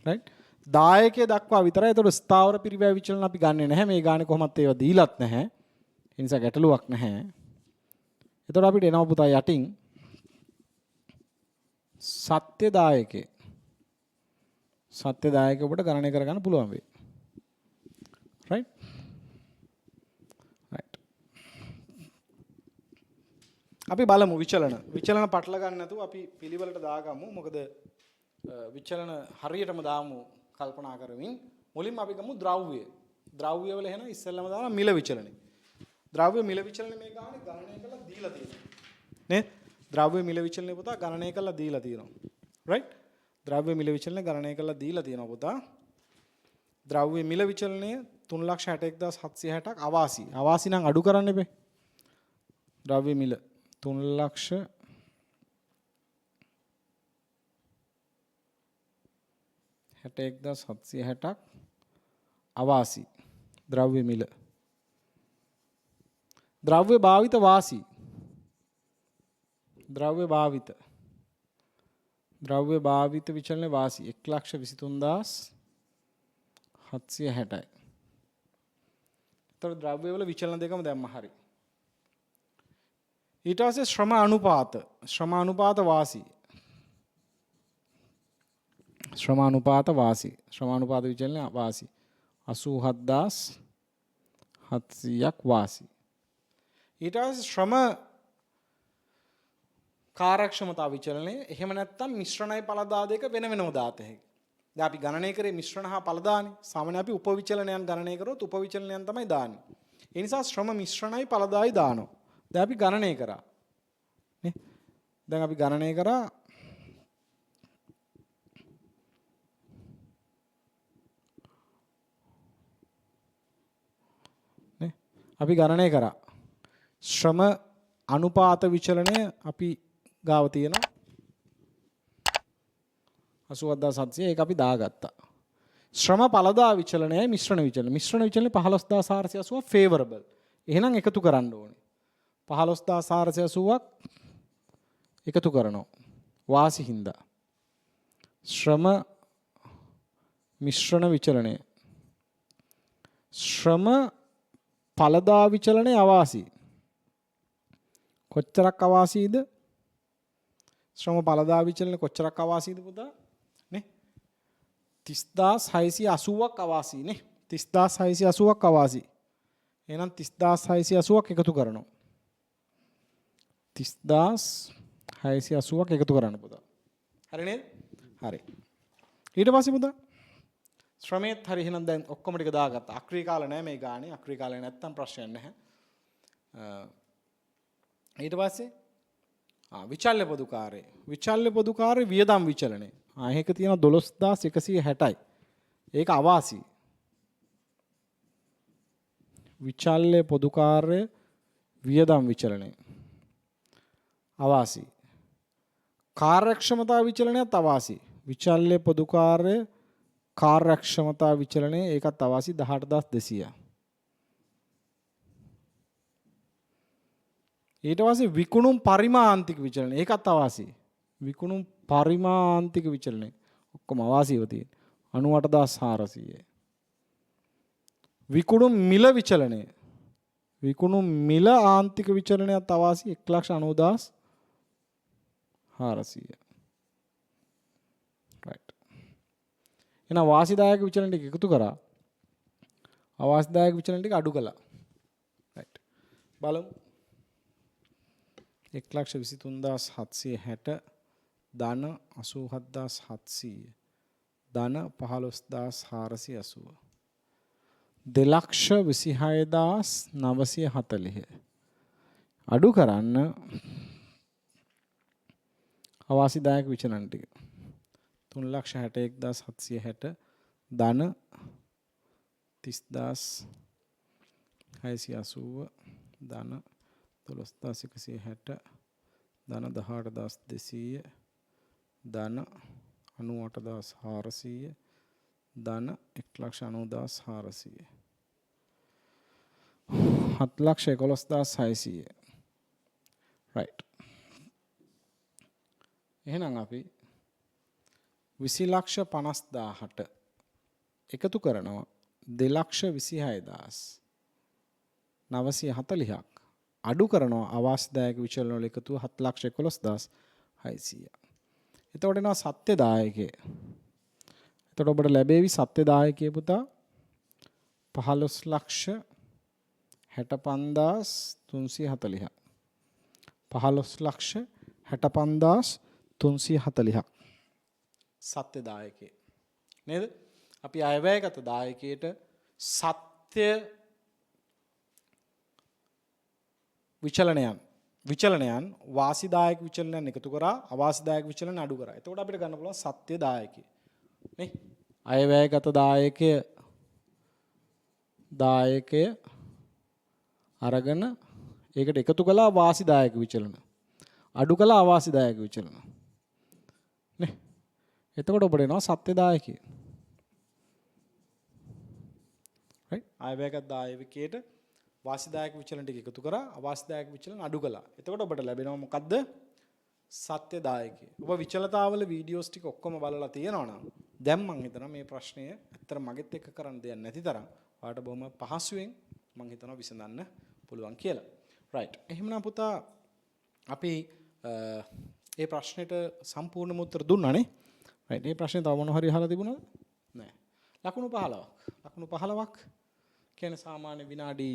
right දායකයේ දක්වා විතරයි ඒතකොට ස්ථාවර පිරිවැය විචලන අපි ගන්නෙ නැහැ මේ ගානේ කොහොමත් ඒවා දීලත් නැහැ ඒ නිසා ගැටලුවක් නැහැ ඒතකොට අපිට එනවා පුතා යටින් සත්‍ය දායකේ ඔබට ගණනය කරගන්න පුළුවන් වෙයි right අපි බලමු විචලන පටල ගන්න නැතුව අපි පිළිවෙලට දාගමු මොකද විචලන හරියටම දාමු කල්පනා කරමින් මුලින්ම අපි ගමු ද්‍රව්‍ය වල එහෙනම් ඉස්සෙල්ලාම දානවා මිල විචලනේ ද්‍රව්‍ය මිල විචලනේ මේ ගානේ ගණනය කරලා දීලා තියෙනවා නේද ද්‍රව්‍ය මිල විචලනේ පුතා ගණනය කරලා දීලා තියෙනවා right ද්‍රව්‍ය මිල විචලනේ ගණනය කරලා දීලා තියෙනවා පුතා ද්‍රව්‍ය මිල විචලනය 361760ක් අවාසි නම් අඩු කරන්න එපේ ද්‍රව්‍ය මිල 3,61,760ක් අවාසි ද්‍රව්‍ය මිල ද්‍රව්‍ය භාවිත වාසි ද්‍රව්‍ය භාවිත විචලන වාසි 1,23,760යි. ඒතර ද්‍රව්‍ය වල විචලන දෙකම දැම්ම හරි. ඊට පස්සේ ශ්‍රම අනුපාත වාසි විචලන වාසි 87,700ක් වාසි. ඊට පස්සේ ශ්‍රම කාර්යක්ෂමතා විචලනය එහෙම නැත්නම් මිශ්‍රණයි පළදා දෙක වෙන වෙනම දාත හැකියි. දැන් අපි ගණනය කරේ මිශ්‍රණ හා පළදානේ. සාමාන්‍යයෙන් අපි උපවිචලනයන් ගණනය කරොත් උපවිචලනයන් තමයි දාන්නේ. ඒ නිසා ශ්‍රම මිශ්‍රණයි පළදායි දානවා. දැන් අපි ගණනය කරා. නේ? දැන් අපි ගණනය කරා නේ? අපි ගණනය කරා. ශ්‍රම අනුපාත විචලනය අපි ගාව තියෙනවා 88700 ඒක අපි දාගත්තා. ශ්‍රම පළදා විචලනයයි මිශ්‍රණ විචලනය 15480 ෆේවරබල්. එහෙනම් එකතු කරන්න ඕනේ. 15480ක් එකතු කරනවා. වාසි හින්දා. ශ්‍රම මිශ්‍රණ විචලනය. ශ්‍රම පළදා විචලනය අවාසි. කොච්චරක් අවාසීද? ශ්‍රම පළදා විචලන කොච්චරක් අවාසීද පුතා? නේ? 30680ක් අවාසී නේ. 30680ක් අවාසී. එහෙනම් 30680ක් එකතු කරනවා. 30680ක් එකතු කරන්න පුතා. හරි නේද? හරි. ඊට පස්සේ පුතා ශ්‍රමයේත් හරි එහෙනම් දැන් ඔක්කොම ටික දාගත්තා. අක්‍රීය කාල නැහැ මේ ගානේ. අක්‍රීය කාලේ නැත්තම් ප්‍රශ්නයක් නැහැ. ඊට පස්සේ විචල්්‍ය පොදුකාරය වියදම් විචලනය. ඒක තියෙන 12160යි. ඒක අවාසි. විචල්්‍ය පොදුකාර්ය වියදම් විචලනය. අවාසි. කාර්යක්ෂමතා විචලනයත් අවාසි. විචල්්‍ය පොදුකාර්ය කාර්යක්ෂමතා විචලනය ඒකත් අවාසි 18200. ඊට පස්සේ විකුණුම් පරිමාන්තික විචලනය ඒකත් අවාසි. විකුණුම් පරිමාන්තික විචලනය ඔක්කොම අවාසිව තියෙන 98400. විකුණු මිල විචලනය. විකුණු මිල ආන්තික විචලනයත් අවාසි 1,90,400. right. එහෙනම් වාසිදායක විචලන ටික එකතු කරා. අවාසිදායක විචලන ටික අඩු කළා. right. බලමු. 1,23,760 ධන 87,700 ධන 15,480 2,26,940 අඩු කරන්න අවාසිදායක විචලන ටික 3,61,760 ධන 30,680 ධන 12,160 ධන 18,200 ධන 98,400 ධන 1,90,400 7,11,600 right. එහෙනම් අපි 20,50,000ට එකතු කරනවා 2,26,940ක් අඩු කරනවා අවාසිදායක විචලන වල එකතුව 7,11,600. එතකොට එනවා සත්‍ය දායකය. එතකොට ඔබට ලැබෙවි සත්‍ය දායකය පුතා 15,65,340ක්. 15,65,340ක් සත්‍ය දායකය. නේද? අපි අයවැයගත දායකයට සත්‍ය විචලනයන් වාසිදායක විචලනයන් එකතු කරා අවාසිදායක විචලන අඩු කරා. එතකොට අපිට ගන්න පුළුවන් සත්‍ය දායකය. නේ? අයවැයගත දායකය අරගෙන ඒකට එකතු කළා වාසිදායක විචලන. අඩු කළා අවාසිදායක විචලන. නේ? එතකොට ඔබට එනවා සත්‍ය දායකය. right? අයවැයගත දායකයට වාසිදායක විචලන ටික එකතු කරා අවාසිදායක විචලන අඩු කළා. එතකොට ඔබට ලැබෙනවා මොකද්ද? සත්‍ය දායකය. ඔබ විචලතාවල වීඩියෝස් ටික ඔක්කොම බලලා තියෙනවා නම් දැන් මම හිතනවා මේ ප්‍රශ්නය ඇත්තට මගෙත් එක්ක කරන්න දෙයක් නැති තරම් ඔයාලට බොහොම පහසුවෙන් මම හිතනවා විසඳන්න පුළුවන් කියලා. right. එහෙමනම් පුතා අපි මේ ප්‍රශ්නෙට සම්පූර්ණම උත්තර දුන්නානේ. right. මේ ප්‍රශ්නේ තව මොන හරි අහලා තිබුණාද? නෑ. ලකුණු 15ක්. ලකුණු 15ක් කියන්නේ සාමාන්‍ය විනාඩි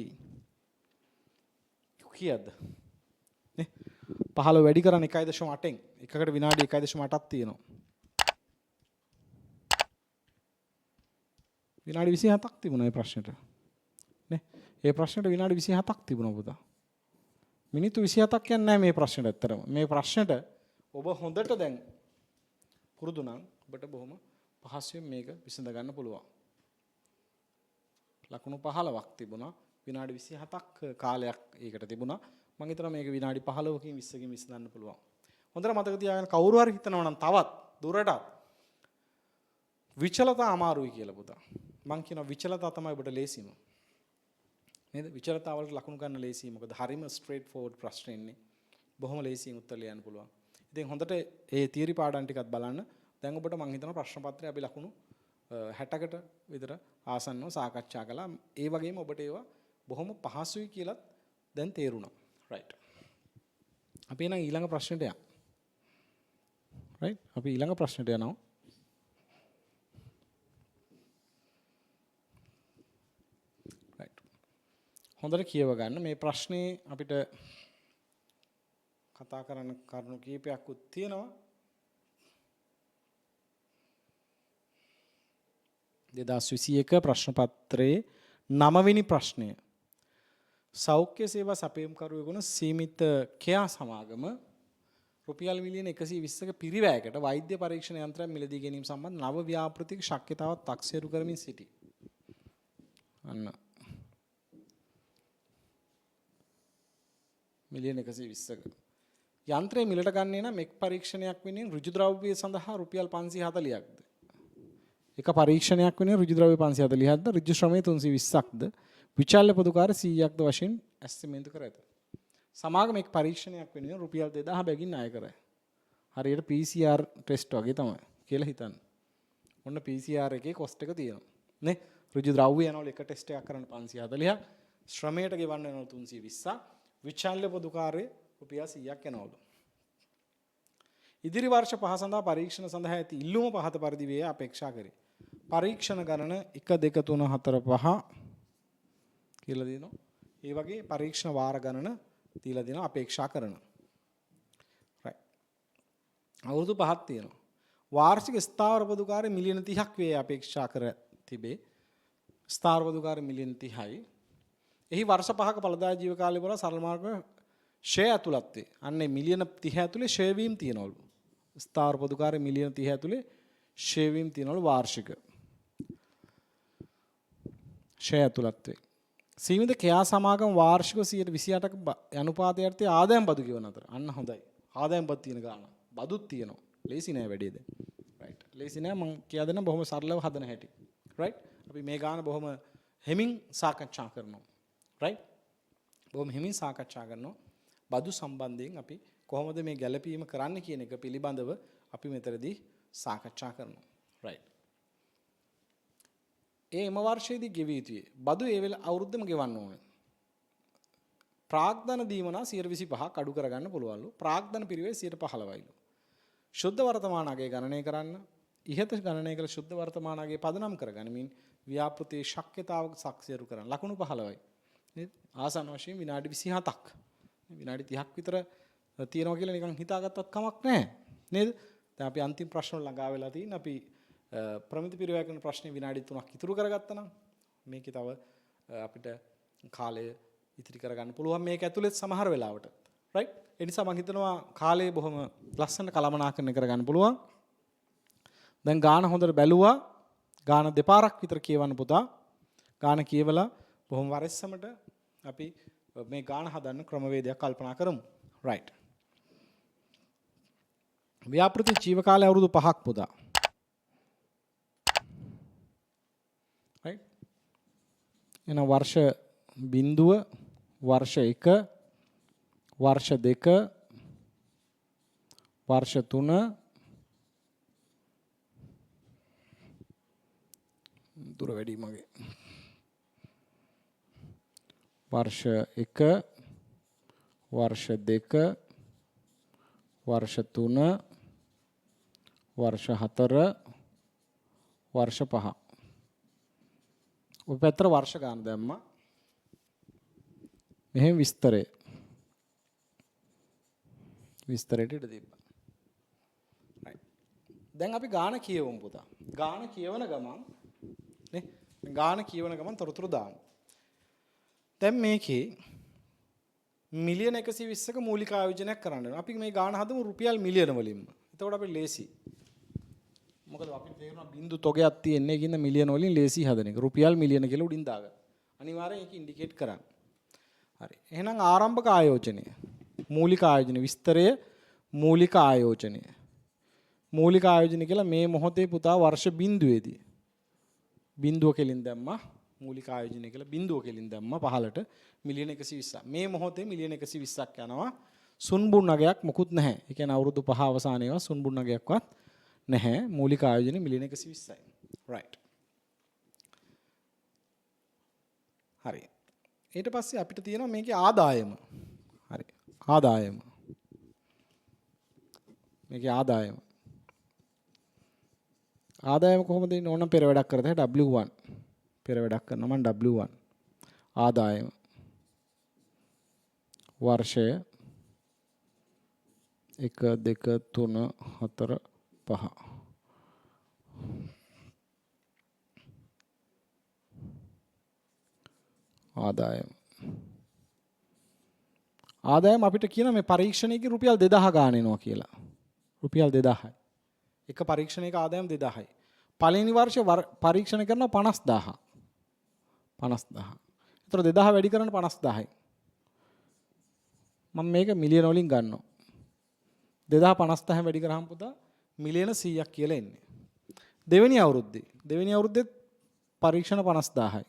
කීයද? නේ? 15 වැඩි කරන්නේ 1.8න්. එකකට විනාඩි 1.8ක් තියෙනවා. විනාඩි 27ක් තිබුණා මේ ප්‍රශ්නෙට. නේ? මේ ප්‍රශ්නෙට විනාඩි 27ක් තිබුණා පුතා. මිනිත්තු 27ක් කියන්නේ නැහැ මේ ප්‍රශ්නෙට ඇත්තටම. මේ ප්‍රශ්නෙට ඔබ හොඳට දැන් පුරුදු නම් ඔබට බොහොම පහසුවෙන් මේක විසඳ ගන්න පුළුවන්. ලකුණු 15ක් තිබුණා. විනාඩි 27ක් කාලයක් ඒකට තිබුණා. මම හිතනවා මේක විනාඩි 15කින් 20කින් විසඳන්න පුළුවන්. හොඳට මතක තියාගන්න කවුරු හරි හිතනවා නම් තවත් දුරටත් විචලතා අමාරුයි කියලා පුතා. මම කියනවා විචලතා තමයි ඔබට ලේසිම. නේද? විචලතා වලට ලකුණු ගන්න ලේසියි. මොකද හරිම ස්ට්‍රේට් ෆෝවර්ඩ් ප්‍රශ්න ඉන්නේ. බොහොම ලේසියෙන් උත්තර ලියන්න පුළුවන්. ඉතින් හොඳට ඒ තියරි පාඩම් ටිකත් බලන්න. දැන් ඔබට මම හිතනවා ප්‍රශ්න පත්‍රය අපි ලකුණු 60කට විතර ආසන්නව සාකච්ඡා කළා. ඒ වගේම ඔබට ඒවා බොහොම පහසුයි කියලා දැන් තේරුණා. right. අපි එහෙනම් ඊළඟ ප්‍රශ්නෙට යමු. right. අපි ඊළඟ ප්‍රශ්නෙට යනවා. right. හොඳට කියව ගන්න මේ ප්‍රශ්නේ අපිට කතා කරන්න කරුණු කීපයක් උත් තියෙනවා. 2021 ප්‍රශ්න පත්‍රයේ 9 වෙනි ප්‍රශ්නය. සෞඛ්‍ය සේවා සැපයුම්කරුවෙකුන සීමිත කෙයා සමාගම රුපියල් මිලියන 120ක පිරිවැයකට වෛද්‍ය පරීක්ෂණ යන්ත්‍රයක් මිලදී ගැනීම සම්බන්ධ නව ව්‍යාපෘතික ශක්්‍යතාවක් තක්සේරු කරමින් සිටී. අන්න මිලියන 120ක යන්ත්‍රය මිලට ගන්නේ නම් එක් පරීක්ෂණයක් වෙනුවෙන් ඍජු ද්‍රව්‍ය සඳහා රුපියල් 540ක්ද එක පරීක්ෂණයක් වෙනුවෙන් ඍජු ද්‍රව්‍ය 540ක්ද ඍජු ශ්‍රමය 320ක්ද විචල්්‍ය පොදුකාර 100ක්ද වශයෙන් ඇස්තිමේන්තු කර ඇත. සමාගම එක් පරීක්ෂණයක් වෙනුවෙන් රුපියල් 2000 බැගින් ණය කරයි. හරියට PCR ටෙස්ට් වගේ තමයි කියලා හිතන්න. ඔන්න PCR එකේ කොස්ට් එක තියෙනවා. නේ? ඍජු ද්‍රව්‍ය යනවලු එක ටෙස්ට් එකක් කරන්න 540ක්. ශ්‍රමයට ගෙවන්න යනවලු 320ක්. විචල්්‍ය පොදු කාර්යය රුපියල් 100ක් යනවලු. ඉදිරි වර්ෂ 5 සඳහා පරීක්ෂණ සඳහා ඇති ඉල්ලුම පහත පරිදි වේ අපේක්ෂා කරේ. පරීක්ෂණ ගණන 1 2 3 4 5 කියලා දෙනවා. ඒ වගේ පරීක්ෂණ වාර ගණන දීලා දෙනවා අපේක්ෂා කරන. right. අවුරුදු 5ක් තියෙනවා. වාර්ෂික ස්ථාවර පොදු කාර්ය මිලියන 30ක් වේ අපේක්ෂා කර තිබේ. ස්ථාවර පොදු කාර්ය මිලියන 30යි. එහි වර්ෂ 5ක ඵලදායී ජීව කාලය පුරා සරල මාර්ගයෙන් ෂෙයා ඇතුළත් වේ. අන්නේ මිලියන 30 ඇතුලේ ෂෙයා වීම තියනවලු. ස්ථාවර පොදු කාර්ය මිලියන 30 ඇතුලේ ෂෙයා වීම තියනවලු වාර්ෂික. ෂෙයා ඇතුළත් වේ. සීමිත ක්‍රියා සමාගම වාර්ෂිකව 128ක අනුපාතය යටතේ ආදායම් බදු ගෙවන අතර. අන්න හොඳයි. ආදායම් බදු තියෙන ගාන. බදුත් තියෙනවා. ලේසි නෑ වැඩේ දැන්. right. ලේසි නෑ මම කියා දෙන්න බොහොම සරලව හදන හැටි. right. අපි මේ ගාන බොහොම හෙමින් සාකච්ඡා කරනවා. right. බොහොම හෙමින් සාකච්ඡා කරනවා. බදු සම්බන්ධයෙන් අපි කොහොමද මේ ගැළපීම කරන්න කියන එක පිළිබඳව අපි මෙතනදී සාකච්ඡා කරනවා. right. එම වර්ෂයේදී ගෙවිය යුතුයි. බදු ඒ වෙල අවුරුද්දම ගෙවන්න ඕනේ. ප්‍රාග්ධන දීමනා 125ක් අඩු කරගන්න පුළුවන්ලු. ප්‍රාග්ධන පිරිවෙල 115යිලු. ශුද්ධ වර්තමාන අගය ගණනය කරන්න ඉහත ගණනය කළ ශුද්ධ වර්තමාන අගය පදනම් කරගනිමින් ව්‍යාපෘතියේ ශක්්‍යතාව සක්සේරු කරන්න. ලකුණු 15යි. නේද? ආසන්න වශයෙන් විනාඩි 27ක්. විනාඩි 30ක් විතර තියෙනවා කියලා නිකන් හිතාගත්තත් කමක් නැහැ. නේද? දැන් අපි අන්තිම ප්‍රශ්න ළඟා වෙලා තියෙන අපි ප්‍රමිති පිරිවැය ප්‍රශ්නේ විනාඩි 3ක් ඉතුරු කරගත්තා නම් මේකේ තව අපිට කාලය ඉතිරි කරගන්න පුළුවන් මේක ඇතුළේ සමහර වෙලාවට. right? ඒ නිසා මම හිතනවා කාලය බොහොම ලස්සනට කළමනාකරණය කරගන්න පුළුවන්. දැන් ගාන හොඳට බැලුවා. ගාන දෙපාරක් විතර කියවන්න පුතා. ගාන කියවලා බොහොම වරෙස්සමට අපි මේ ගාන හදන්න ක්‍රමවේදයක් කල්පනා කරමු. right. ව්‍යාපෘති ජීව කාලය අවුරුදු 5ක් පුතා. right. එන වර්ෂ 0 වර්ෂ 1 වර්ෂ 2 වර්ෂ 3 දුර වැඩි මගේ වර්ෂ 1 වර්ෂ 2 වර්ෂ 3 වර්ෂ 4 වර්ෂ 5 ඔය පැත්තට වර්ෂ ගන්න දැම්මා. මෙහෙම විස්තරයට ඉඩ තිබ්බා. right. දැන් අපි ගාන කියවමු පුතා. ගාන කියවන ගමන් නේ ගාන කියවන ගමන් තොරතුරු දාමු. දැන් මේකේ මිලියන 120ක මූලික ආයෝජනයක් කරන්න වෙනවා. අපි මේ ගාන හදමු රුපියල් මිලියන වලින්ම. එතකොට අපිට ලේසි. මොකද අපිට තේරෙනවා බින්දු තොගයක් තියෙන්නේ කියන මිලියන වලින් ලේසි හදන එක. රුපියල් මිලියන කියලා උඩින් දාගන්න. අනිවාර්යෙන් ඒක ඉන්ඩිකේට් කරන්න. හරි. එහෙනම් ආරම්භක ආයෝජනය. මූලික ආයෝජන විස්තරය මූලික ආයෝජනය. මූලික ආයෝජන කියලා මේ මොහොතේ පුතා වර්ෂ බිඳුවේදී. බිඳුව කෙලින් දැම්මා. මූලික ආයෝජනය කියලා බිඳුව කෙලින් දැම්මා පහලට මිලියන 120ක්. මේ මොහොතේ මිලියන 120ක් යනවා. සුන්බුන් නගයක් මොකුත් නැහැ. ඒ කියන්නේ අවුරුදු 5 අවසානයේවා සුන්බුන් නගයක්වත් නැහැ. මූලික ආයෝජනය මිලියන 120යි. right. හරි. ඊට පස්සේ අපිට තියෙනවා මේකේ ආදායම. හරි. ආදායම. මේකේ ආදායම. ආදායම කොහොමද ඉන්නේ ඕනම් පෙර වැඩක් කරද W1. පෙර වැඩක් කරනවා මම W1. ආදායම. වර්ෂය 1 2 3 4 5 ආදායම. ආදායම අපිට කියන මේ පරීක්ෂණයේදී රුපියල් 2000 ගාන එනවා කියලා. රුපියල් 2000යි. එක පරීක්ෂණයක ආදායම 2000යි. පළවෙනි වර්ෂේ පරීක්ෂණ කරනවා 50000. 50000. ඒතර 2000 වැඩි කරන 50000යි. මම මේක මිලියන වලින් ගන්නවා. 2050 වැඩි කරාම පුතා මිලියන 100ක් කියලා එන්නේ. දෙවෙනි අවුරුද්දේ පරීක්ෂණ 50000යි.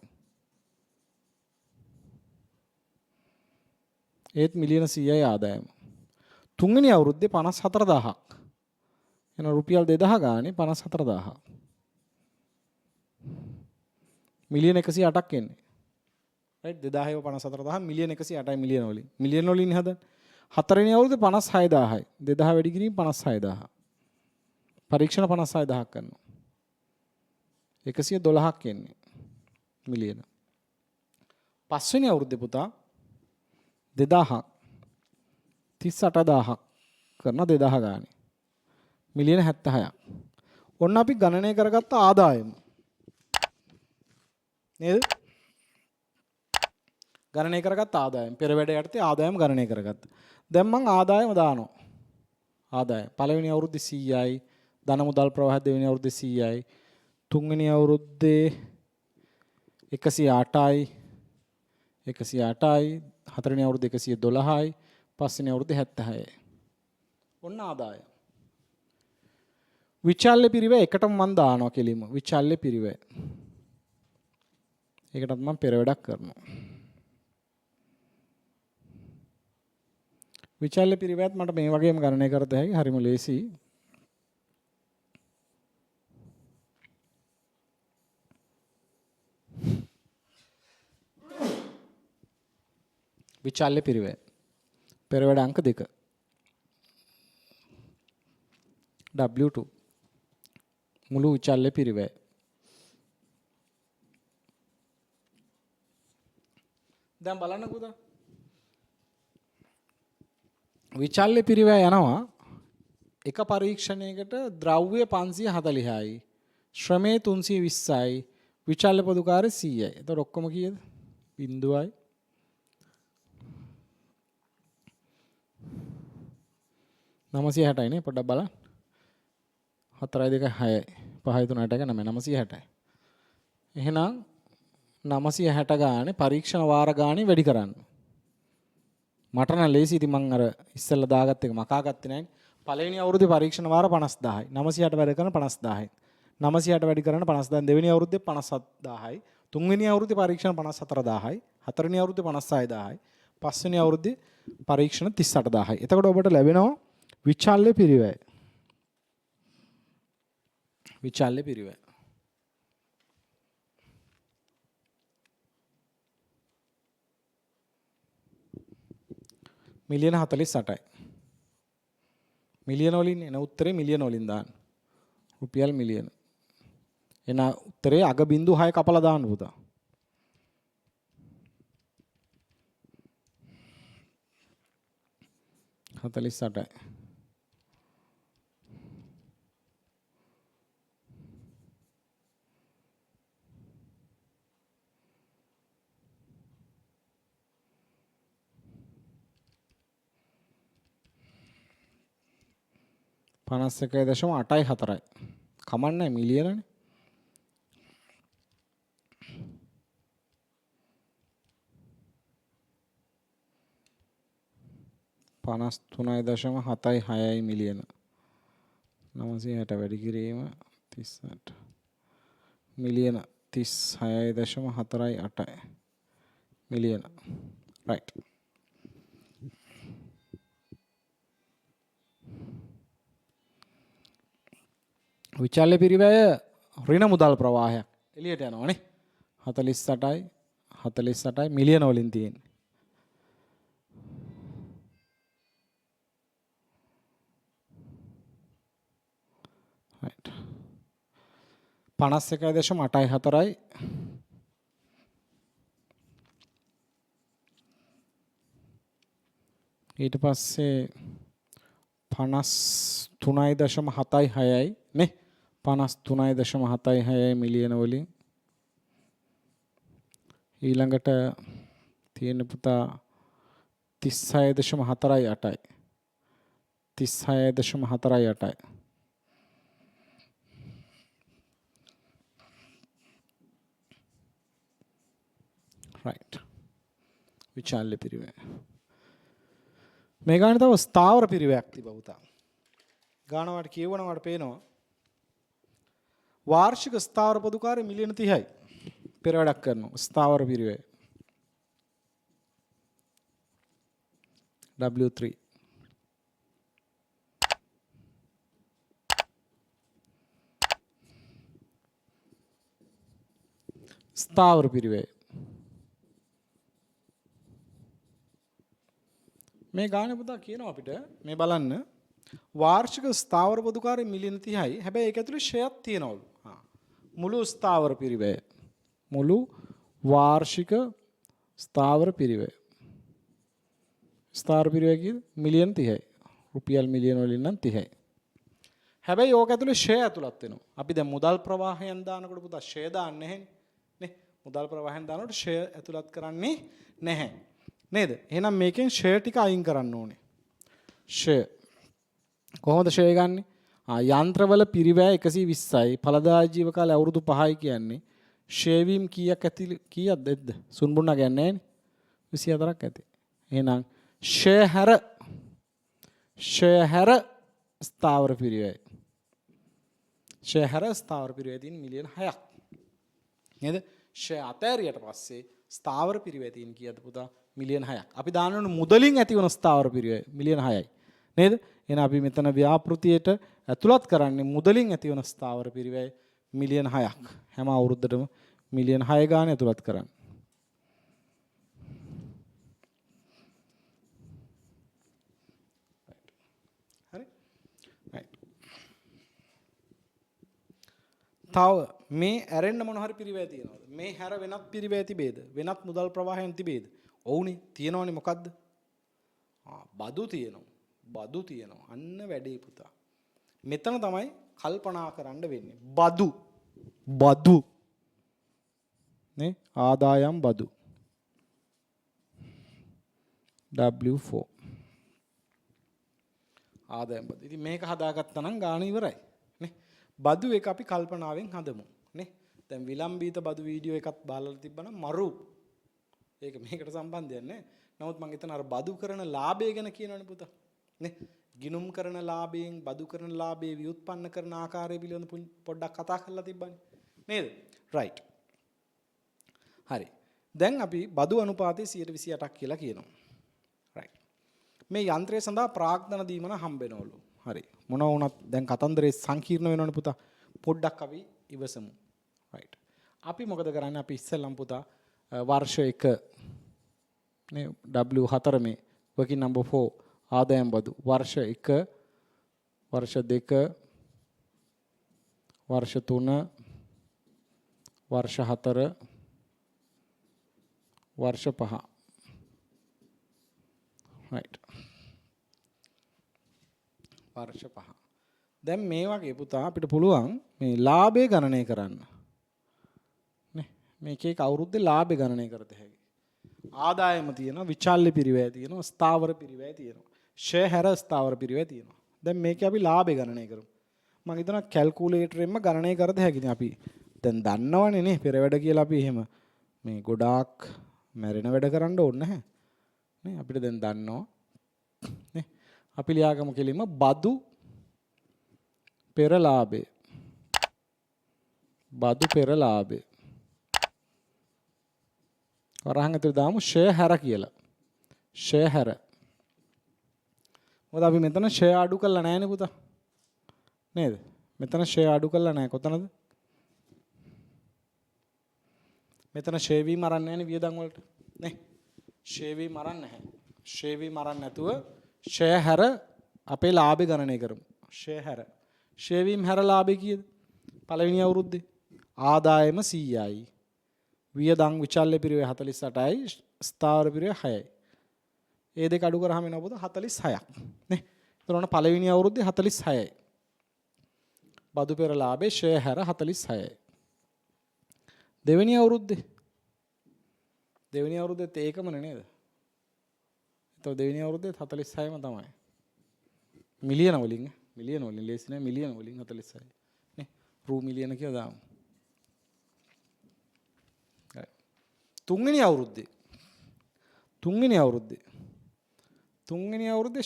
ඒත් මිලියන 100යි ආදායම. තුන්වෙනි අවුරුද්දේ 54000ක්. එන රුපියල් 2000 ගානේ 54000. මිලියන 108ක් එන්නේ. රයිට් 2054 මිලියන 108යි මිලියන වලින්. මිලියන වලින් හදන්නේ. හතරවෙනි අවුරුද්දේ 56000යි. 2000 වැඩි කිරීම 56000. පරීක්ෂණ 56000ක් කරනවා. 112ක් එන්නේ. මිලියන. පස්වෙනි අවුරුද්දේ පුතා 2000ක් 38000ක් කරන 2000 ගානේ. මිලියන 76ක්. ඔන්න අපි ගණනය කරගත්ත ආදායම. නේද? ගණනය කරගත්ත ආදායම. පෙර වැඩ යටතේ ආදායම ගණනය කරගත්තා. දැන් මම ආදායම දානවා. ආදායම. පළවෙනි අවුරුද්දේ 100යි. ධන මුදල් ප්‍රවාහ දෙවෙනි අවුරුද්දේ 100යි. තුන්වෙනි අවුරුද්දේ 108යි. 108යි. හතරවෙනි අවුරුද්දේ 112යි. පස්වෙනි අවුරුද්දේ 76යි. ඔන්න ආදායම. විචල්්‍ය පිරිවැය එකටම මම දානවා කෙලින්ම. විචල්්‍ය පිරිවැය. ඒකටත් මම පෙර වැඩක් කරනවා. විචල්්‍ය පිරිවැයත් මට මේ වගේම ගණනය කරත හැකි. හරිම ලේසි. විචල්්‍ය පිරිවැය. පෙර වැඩ අංක 2. W2 මුළු විචල්්‍ය පිරිවැය. දැන් බලන්න පුතා. විචල්්‍ය පිරිවැය යනවා එක පරීක්ෂණයකට ද්‍රව්‍ය 540යි. ශ්‍රමය 320යි. විචල්්‍ය පොදුකාරය 100යි. එතකොට ඔක්කොම කීයද? බිඳුවයි. 960යි නේ පොඩ්ඩක් බලන්න. 4 2 6යි 5 3 8 9 960යි. එහෙනම් 960 ගානේ පරීක්ෂණ වාර ගානේ වැඩි කරන්න. මට නම් ලේසි. ඉතින් මම අර ඉස්සෙල්ලා දාගත්ත එක මකා ගත්තේ නැහැ. පළවෙනි අවුරුද්දේ පරීක්ෂණ වාර 50000යි. 960 වැඩි කරන 50000යි. 960 වැඩි කරන 50000. දෙවෙනි අවුරුද්දේ 57000යි. තුන්වෙනි අවුරුද්දේ පරීක්ෂණ 54000යි. හතරවෙනි අවුරුද්දේ 56000යි. පස්වෙනි අවුරුද්දේ පරීක්ෂණ 38000යි. එතකොට ඔබට ලැබෙනවා විචල්්‍ය පිරිවැය. විචල්්‍ය පිරිවැය. මිලියන 48යි. මිලියන වලින් එන උත්තරේ මිලියන වලින් දාන්න. රුපියල් මිලියන. එන උත්තරේ අග බිංදු 6 කපලා දාන්න පුතා. හතලිස් 8යි. පනස් 1.84යි. කමන්නේ මිලියනනේ. පනස් 3.76යි මිලියන. 960 වැඩි කිරීම 38. මිලියන 36.48යි. මිලියන. right. විචල්්‍ය පිරිවැය ඍණ මුදල් ප්‍රවාහයක් එළියට යනවානේ. 48යි 48යි මිලියන වලින් තියෙන්නේ. right. 51.84යි. ඊට පස්සේ 53.76යි නේ. 53.76යි මිලියන වලින්. ඊළඟට තියෙන පුතා 36.48යි. 36.48යි. right. විචල්්‍ය පිරිවැය. මේ ගානේ තව ස්ථාවර පිරිවැයක් තිබා පුතා. ගානවට කියවනවට පේනවා වාර්ෂික ස්ථාවර පොදුකාරය මිලියන 30යි. පෙර වැඩක් කරනවා ස්ථාවර පිරිවැය. W3. ස්ථාවර පිරිවැය. මේ ගානේ පුතා කියනවා අපිට මේ බලන්න වාර්ෂික ස්ථාවර පොදුකාරය මිලියන 30යි. හැබැයි ඒක ඇතුලේ ෂෙයක් තියනවලු. මුළු ස්ථාවර පිරිවැය. මුළු වාර්ෂික ස්ථාවර පිරිවැය. ස්ථාවර පිරිවැය කිව්ද මිලියන 30යි. රුපියල් මිලියන වලින් නම් 30යි. හැබැයි ඕක ඇතුලේ ෂෙය ඇතුළත් වෙනවා. අපි දැන් මුදල් ප්‍රවාහයෙන් දානකොට පුතා ෂෙය දාන්නේ නැහැනේ. නේ? මුදල් ප්‍රවාහයෙන් දානකොට ෂෙය ඇතුළත් කරන්නේ නැහැ. නේද? එහෙනම් මේකෙන් ෂෙය ටික අයින් කරන්න ඕනේ. ෂෙය කොහොමද ෂෙය ගන්නෙ? යන්ත්‍රවල පිරිවැය 120යි. ඵලදායී ජීව කාලය අවුරුදු 5යි කියන්නේ. ෂෙය වීම කීයක්ද එද්ද? සුන්බුණා කියන්නේ නැහැනේ. 24ක් ඇති. එහෙනම් ෂෙය හැර ස්ථාවර පිරිවැය. ෂෙය හැර ස්ථාවර පිරිවැය තියෙන මිලියන 6ක්. නේද? ෂෙය අතෑරියට පස්සේ ස්ථාවර පිරිවැය තියෙන කීයද පුතා? මිලියන 6ක්. අපි දාන මුදලින් ඇතිවන ස්ථාවර පිරිවැය මිලියන 6යි. නේද? එහෙනම් අපි මෙතන ව්‍යාපෘතියට ඇතුළත් කරන්නේ මුදලින් ඇතිවන ස්ථාවර පිරිවැය මිලියන 6ක්. හැම අවුරුද්දටම මිලියන 6 ගාන ඇතුළත් කරන්නේ. හරි? right. තව මේ ඇරෙන්න මොන හරි පිරිවැය තියෙනවද? මේ හැර වෙනත් පිරිවැය තිබේද? වෙනත් මුදල් ප්‍රවාහයන් තිබේද? ඔව්නේ තියෙනවනේ මොකද්ද? බදු තියෙනවා. බදු තියෙනවා. අන්න වැඩේ පුතා. මෙතන තමයි කල්පනා කරන්න වෙන්නේ. බදු. නේ? ආදායම් බදු. W4. ආදායම් බදු. ඉතින් මේක හදාගත්තා නම් ගාන ඉවරයි. නේ? බදු එක අපි කල්පනාවෙන් හදමු. නේ? දැන් විලම්බීත බදු වීඩියෝ එකක් බලලා තිබ්බනම් මරු. ඒක මේකට සම්බන්ධයක් නැහැ. නමුත් මම හිතන අර බදු කරන ලාභය ගැන කියනවනේ පුතා. නේ? ගිනුම් කරන ලාභයෙන් බදු කරන ලාභයේ ව්‍යුත්පන්න කරන ආකාරය පිළිබඳ පොඩ්ඩක් කතා කරලා තිබ්බනේ. නේද? right. හරි. දැන් අපි බදු අනුපාතය 128ක් කියලා කියනවා. right. මේ යන්ත්‍රය සඳහා ප්‍රාග්ධන දීමන හම්බ වෙනවලු. හරි. මොනවා වුණත් දැන් කතන්දරේ සංකීර්ණ වෙනවනේ පුතා. පොඩ්ඩක් අපි ඉවසමු. right. අපි මොකද කරන්නේ? අපි ඉස්සෙල්ලම් පුතා වර්ෂ 1 නේ W4 මේ working number 4 ආදායම් බදු වර්ෂ 1 වර්ෂ 2 වර්ෂ 3 වර්ෂ 4 වර්ෂ 5 right වර්ෂ 5 දැන් මේ වගේ පුතා අපිට පුළුවන් මේ ලාභය ගණනය කරන්න නේ මේක එක අවුරුද්දේ ලාභය ගණනය කරත හැකියි ආදායම තියෙනවා විචල්්‍ය පිරිවැය තියෙනවා ස්ථාවර පිරිවැය තියෙනවා ෂෙය හැර ස්ථාවර පිරිවැය තියෙනවා දැන් මේකේ අපි ලාභය ගණනය කරමු මම හිතනවා කැල්කියුලේටරෙන්ම ගණනය කරත හැකියි අපි දැන් දන්නවනේ නේ පෙර වැඩ කියලා අපි එහෙම මේ ගොඩාක් මැරෙන වැඩ කරන්න ඕනේ නැහැ නේ අපිට දැන් දන්නවා නේ අපි ලියාගමු කෙලින්ම බදු පෙර ලාභය වරහන් ඇතුළේ දාමු ෂෙය හැර කියලා ෂෙය හැර මොකද අපි මෙතන ෂෙය අඩු කරලා නැහැ නේ පුතා නේද මෙතන ෂෙය අඩු කරලා නැහැ කොතනද මෙතන ෂෙය වීම අරන් නැහැ නේ වියදම් වලට නේ ෂෙය වීම අරන් නැහැ ෂෙය වීම අරන් නැතුව ෂෙය හැර අපේ ලාභය ගණනය කරමු ෂෙය වීම හැර ලාභය කීයද පළවෙනි අවුරුද්දේ ආදායම 100යි වියදම් විචල්්‍ය පිරිවැය 48යි ස්ථාවර පිරිවැය 6යි ඒ දෙක අඩු කරාම එනවා පුතා 46ක් නේ එතකොට පළවෙනි අවුරුද්දේ 46යි බදු පෙර ලාභේ ෂෙය හැර 46යි දෙවෙනි අවුරුද්දේ ඒකමනේ නේද එතකොට දෙවෙනි අවුරුද්දේ 46ම තමයි මිලියන වලින් ලේසි නෑ මිලියන වලින් 46යි නේ රූ මිලියන කියලා දාමු තුන්වෙනි අවුරුද්දේ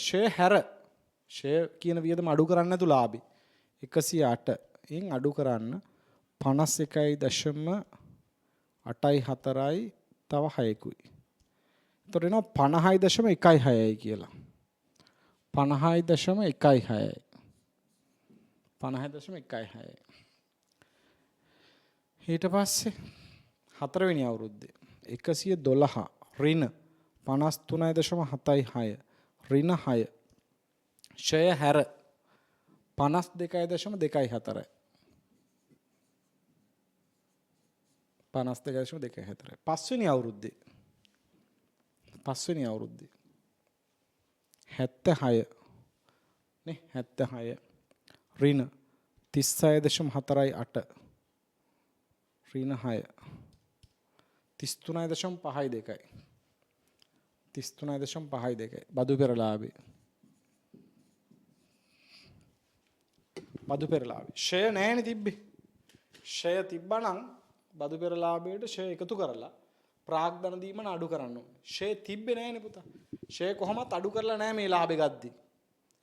ෂෙය කියන වියදම අඩු කරන්න නැතු ලාභي 108 න් අඩු කරන්න 51.84යි තව 6කුයි. එතකොට එනවා 50.16යි කියලා. 50.16යි. ඊට පස්සේ හතරවෙනි අවුරුද්දේ 112 ඍණ 53.76 ඍණ 6 ෂය හැර 52.24 52.24 පස්වෙනි අවුරුද්දේ 76 නේ 76 ඍණ 36.48 ඍණ 6 33.52 33.52 බදු පෙරලාභය ෂය නැහැනේ තිබ්බේ ෂය තිබ්බනම් බදු පෙරලාභයට ෂය එකතු කරලා ප්‍රාග්ධන දීමන අඩු කරන්න ඕනේ ෂය තිබ්බේ නැහැනේ පුතා ෂය කොහොමත් අඩු කරලා නැහැ මේ ලාභෙ ගද්දි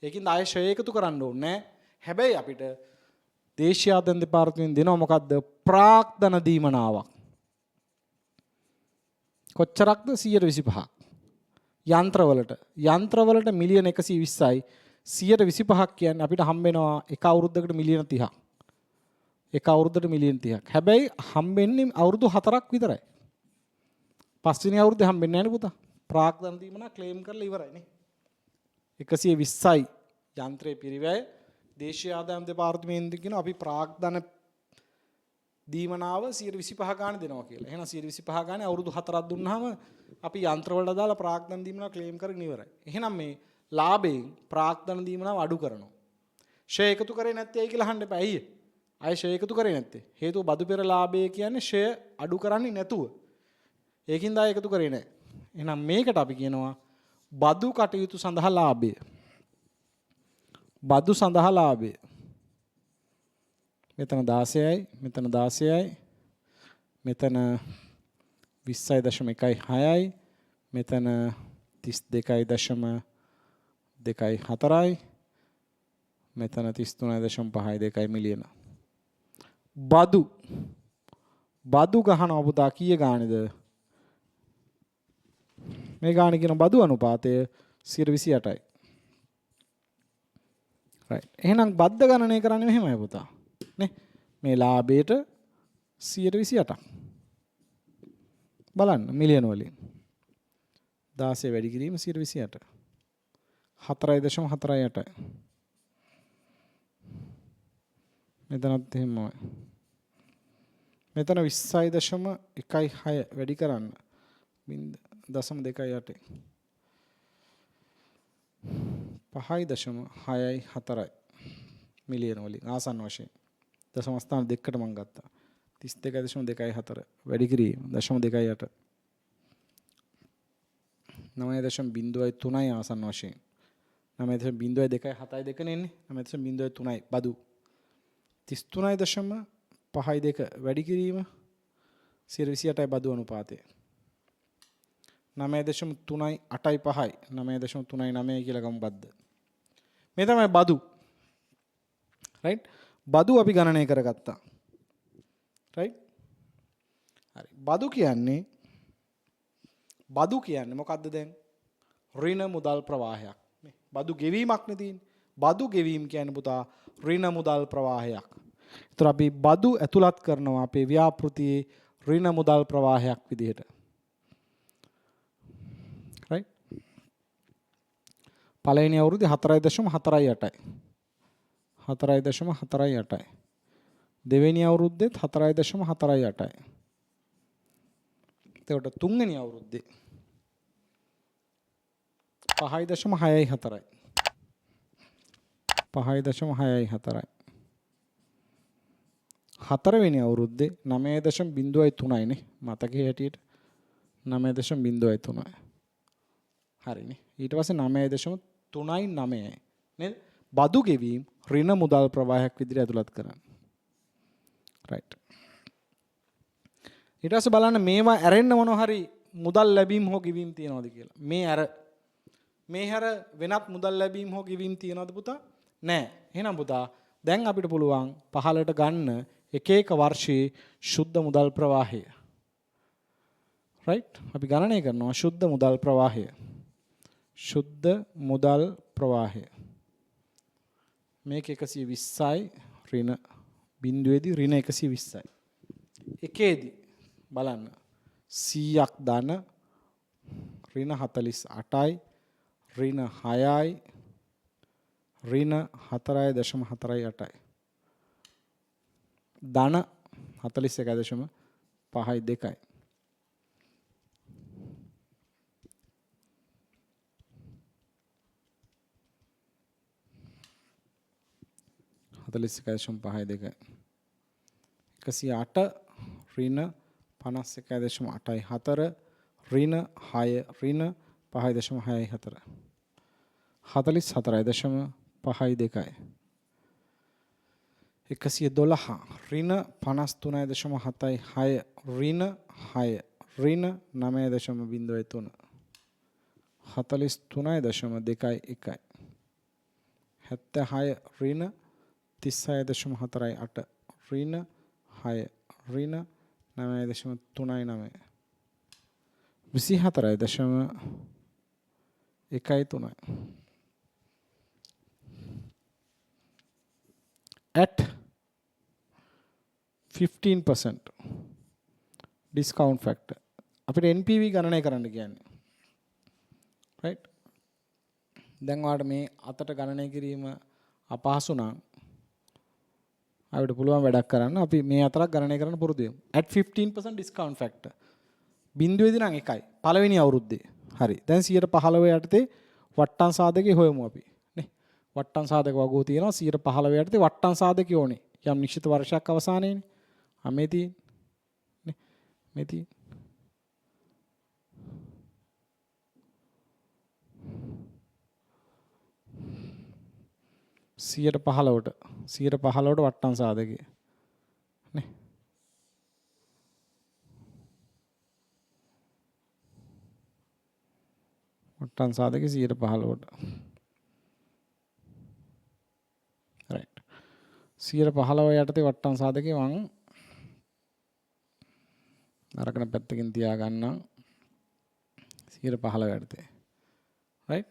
ඒකින්ද ආයෙ ෂය එකතු කරන්න ඕනේ හැබැයි අපිට දේශීය ආදායම් දෙපාර්තමේන්තුවෙන් දෙනවා මොකද්ද ප්‍රාග්ධන දීමනාවක් කොච්චරක්ද 125ක් යන්ත්‍රවලට මිලියන 120යි 125ක් කියන්නේ අපිට හම්බ වෙනවා එක අවුරුද්දකට මිලියන 30ක් එක අවුරුද්දකට මිලියන 30ක් හැබැයි හම්බෙන්නේ අවුරුදු 4ක් විතරයි පස්වෙනි අවුරුද්දේ හම්බෙන්නේ නැහැ නේ පුතා ප්‍රාග්ධන දීමනා ක්ලේම් කරලා ඉවරයි නේ 120යි යන්ත්‍රයේ පිරිවැය දේශීය ආදායම් දෙපාර්තමේන්තුවෙන් කියන අපි ප්‍රාග්ධන දීමනාව 125 ගාණ දෙනවා කියලා. එහෙනම් 125 ගානේ අවුරුදු 4ක් දුන්නාම අපි යන්ත්‍රවලට දාලා ප්‍රාග්ධන දීමනාව ක්ලේම් කරගෙන ඉවරයි. එහෙනම් මේ ලාභයෙන් ප්‍රාග්ධන දීමනාව අඩු කරනවා. ෂය එකතු කරේ නැත්තේ ඇයි කියලා අහන්න එපා. ඇයි? අය ෂය එකතු කරේ නැත්තේ. හේතුව බදු පෙර ලාභය කියන්නේ ෂය අඩු කරන්නේ නැතුව. ඒකින්ද අය එකතු කරේ නැහැ. එහෙනම් මේකට අපි කියනවා බදු කටයුතු සඳහා ලාභය. බදු සඳහා ලාභය. මෙතන 16යි මෙතන 16යි මෙතන 20.16යි මෙතන 32.24යි මෙතන 33.52 මිලියන බදු ගහනවා පුතා කීය ගානේද මේ ගානේ කියන බදු අනුපාතය 128යි right එහෙනම් බද්ද ගණනය කරන්නේ මෙහෙමයි පුතා නේ මේ ලාභයට 128ක් බලන්න මිලියන වලින් 16 වැඩි කිරීම 128 4.48 මෙතනත් එහෙමයි මෙතන 20.16 වැඩි කරන්න 0.28 5.64 මිලියන වලින් ආසන්න වශයෙන් දශම ස්ථාන දෙකකට මම ගත්තා 32.24 වැඩි කිරීම 0.28 9.03යි ආසන්න වශයෙන් 9.0272 නේ 9.03යි බදු 33.52 වැඩි කිරීම 128යි බදු අනුපාතය 9.3යි 8යි 5යි 9.39 කියලා ගමු බද්ද මේ තමයි බදු right බදු අපි ගණනය කරගත්තා right හරි බදු කියන්නේ මොකද්ද දැන් ඍණ මුදල් ප්‍රවාහයක් නේ බදු ගෙවීමක් නේ තියෙන්නේ බදු ගෙවීම කියන්නේ පුතා ඍණ මුදල් ප්‍රවාහයක් ඒතර අපි බදු ඇතුළත් කරනවා අපේ ව්‍යාපෘතියේ ඍණ මුදල් ප්‍රවාහයක් විදිහට right පළවෙනි අවුරුද්දේ 4.48යි 4.48යි දෙවෙනි අවුරුද්දේත් 4.48යි එතකොට තුන්වෙනි අවුරුද්දේ 5.64යි 5.64යි හතරවෙනි අවුරුද්දේ 9.03යි නේ මතකයේ හැටියට 9.03යි හරිනේ ඊට පස්සේ 9.39යි නේද බදු ගෙවීම ඍණ මුදල් ප්‍රවාහයක් විදිහට ඇතුළත් කරන්න right ඊට පස්සේ බලන්න මේවා ඇරෙන්න මොන හරි මුදල් ලැබීම් හෝ ගෙවීම් තියනවද කියලා මේ හැර වෙනත් මුදල් ලැබීම් හෝ ගෙවීම් තියනවද පුතා නැහැ එහෙනම් පුතා දැන් අපිට පුළුවන් පහලට ගන්න එක එක වර්ෂයේ සුද්ධ මුදල් ප්‍රවාහය right අපි ගණනය කරනවා සුද්ධ මුදල් ප්‍රවාහය මේක 120යි ඍණ බිඳුවේදී ඍණ 120යි එකේදී බලන්න 100ක් ධන ඍණ 48යි ඍණ 6යි ඍණ 4.48යි ධන 41.52යි .52 108 ඍණ 51.84 ඍණ 6 ඍණ 5.64 44.52 112 ඍණ 53.76 ඍණ 6 ඍණ 9.03 43.21 76 ඍණ 36.48 ඍණ 6 ඍණ 9.39 24.13 at 15% discount factor අපිට NPV ගණනය කරන්න කියන්නේ right දැන් ඔයාලට මේ අතට ගණනය කිරීම අපහසු නම් අපිට පුළුවන් වැඩක් කරන්න අපි මේ අතරක් ගණනය කරන්න පුරුදු වෙමු at 15% discount factor බිඳුවේදී නම් එකයි පළවෙනි අවුරුද්දේ හරි දැන් 115 යටතේ වට්ටම් සාධකේ හොයමු අපි නේ වට්ටම් සාධක වගෝ තියෙනවා 115 යටතේ වට්ටම් සාධකේ ඕනේ යම් නිශ්චිත වර්ෂයක් අවසානයේනේ මේ තියෙන්නේ නේ මේ තියෙන්නේ 15ට වට්ටම් සාධකය නේ වට්ටම් සාධකය 15ට right 15 යටතේ වට්ටම් සාධකේ මම අරගෙන පැත්තකින් තියා ගන්නම් 15 යටතේ right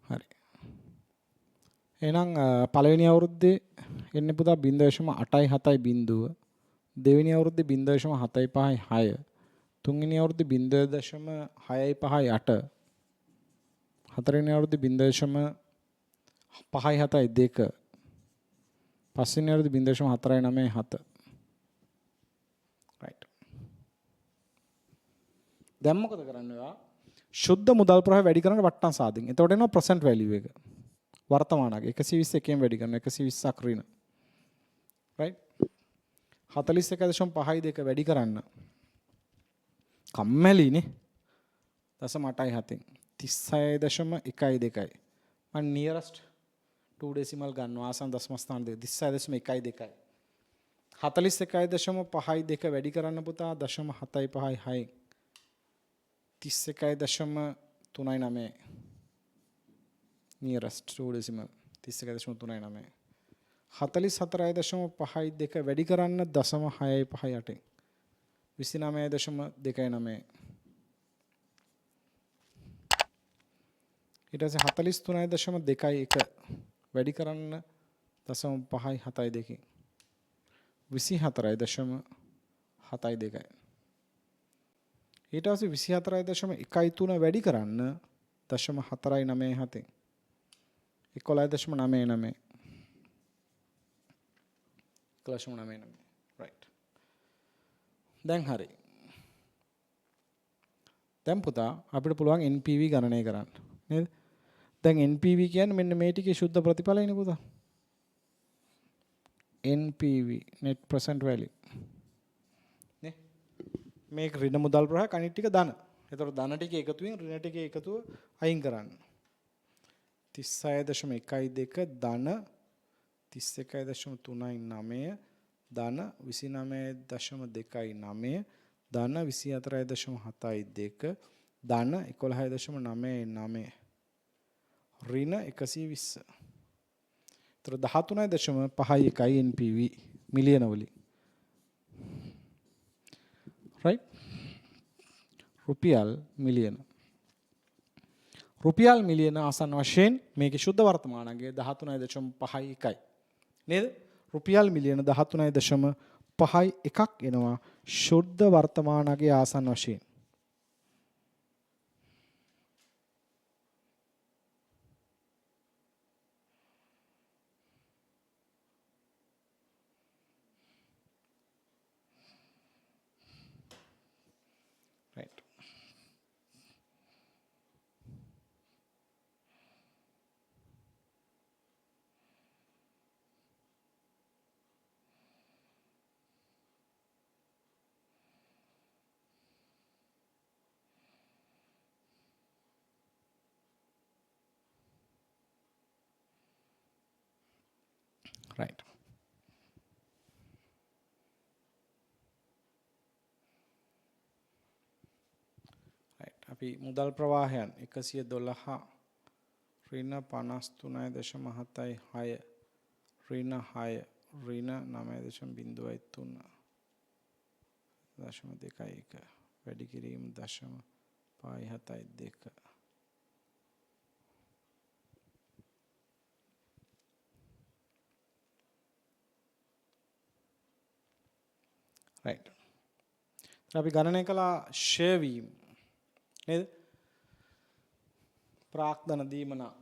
හරි එහෙනම් පළවෙනි අවුරුද්දේ එන්නේ පුතා 0.87යි බිඳුව දෙවෙනි අවුරුද්දේ 0.75යි 6 තුන්වෙනි අවුරුද්දේ 0.65යි 8 හතරවෙනි අවුරුද්දේ 0.57යි 2 පස්වෙනි අවුරුද්දේ 0.4යි 7 right දැන් මොකද කරන්නේ ඔයා शुद्ध मुदल प्रवाह වැඩි කරන වට්ටම් සාධකයෙන්. එතකොට එනවා percent value එක. වර්තමානගේ 120 එකෙන් වැඩි කරන 120ක් ඍණ. right 41.52 වැඩි කරන්න. කම්මැලිනේ. 0.87න් 36.12. මම nearest 2 decimal ගන්නවා ආසන්න දශම ස්ථාන දෙක 36.12. 41.52 වැඩි කරන්න පුතා 0.75 31.39 nearest 2 decimal 31.39 44.52 වැඩි කරන්න 0.658 29.29 ඊට පස්සේ 43.21 වැඩි කරන්න 0.572 24.72 ඊට පස්සේ 24.13 වැඩි කරන්න 0.497 11.99 11.99 right දැන් හරි දැන් පුතා අපිට පුළුවන් NPV ගණනය කරන්න නේද දැන් NPV කියන්නේ මෙන්න මේ ටිකේ සුද්ධ ප්‍රතිඵලයනේ පුතා NPV net present value නේ මේක ඍණ මුදල් ප්‍රවාහ අනිත් ටික ධන. ඒතකොට ධන ටික එකතුවෙන් ඍණ ටික එකතුව අයින් කරන්න. 36.12 ධන 31.39 ධන 29.29 ධන 24.72 ධන 11.99 ඍණ 120. ඒතර 13.51 NPV මිලියන වලින්. right රුපියල් මිලියන රුපියල් මිලියන ආසන්න වශයෙන් මේකේ සුද්ධ වර්තමානයේ 13.51යි නේද රුපියල් මිලියන 13.5 එකක් එනවා ශුද්ධ වර්තමානගේ ආසන්න වශයෙන්. right right right අපි මුදල් ප්‍රවාහයන් 112 ඍණ 53.76 ඍණ 6 ඍණ 9.03 .21 වැඩි කිරීම 0.572 right අපි ගණනය කළා ෂෙයා වීම නේද ප්‍රාග්ධන දීමනා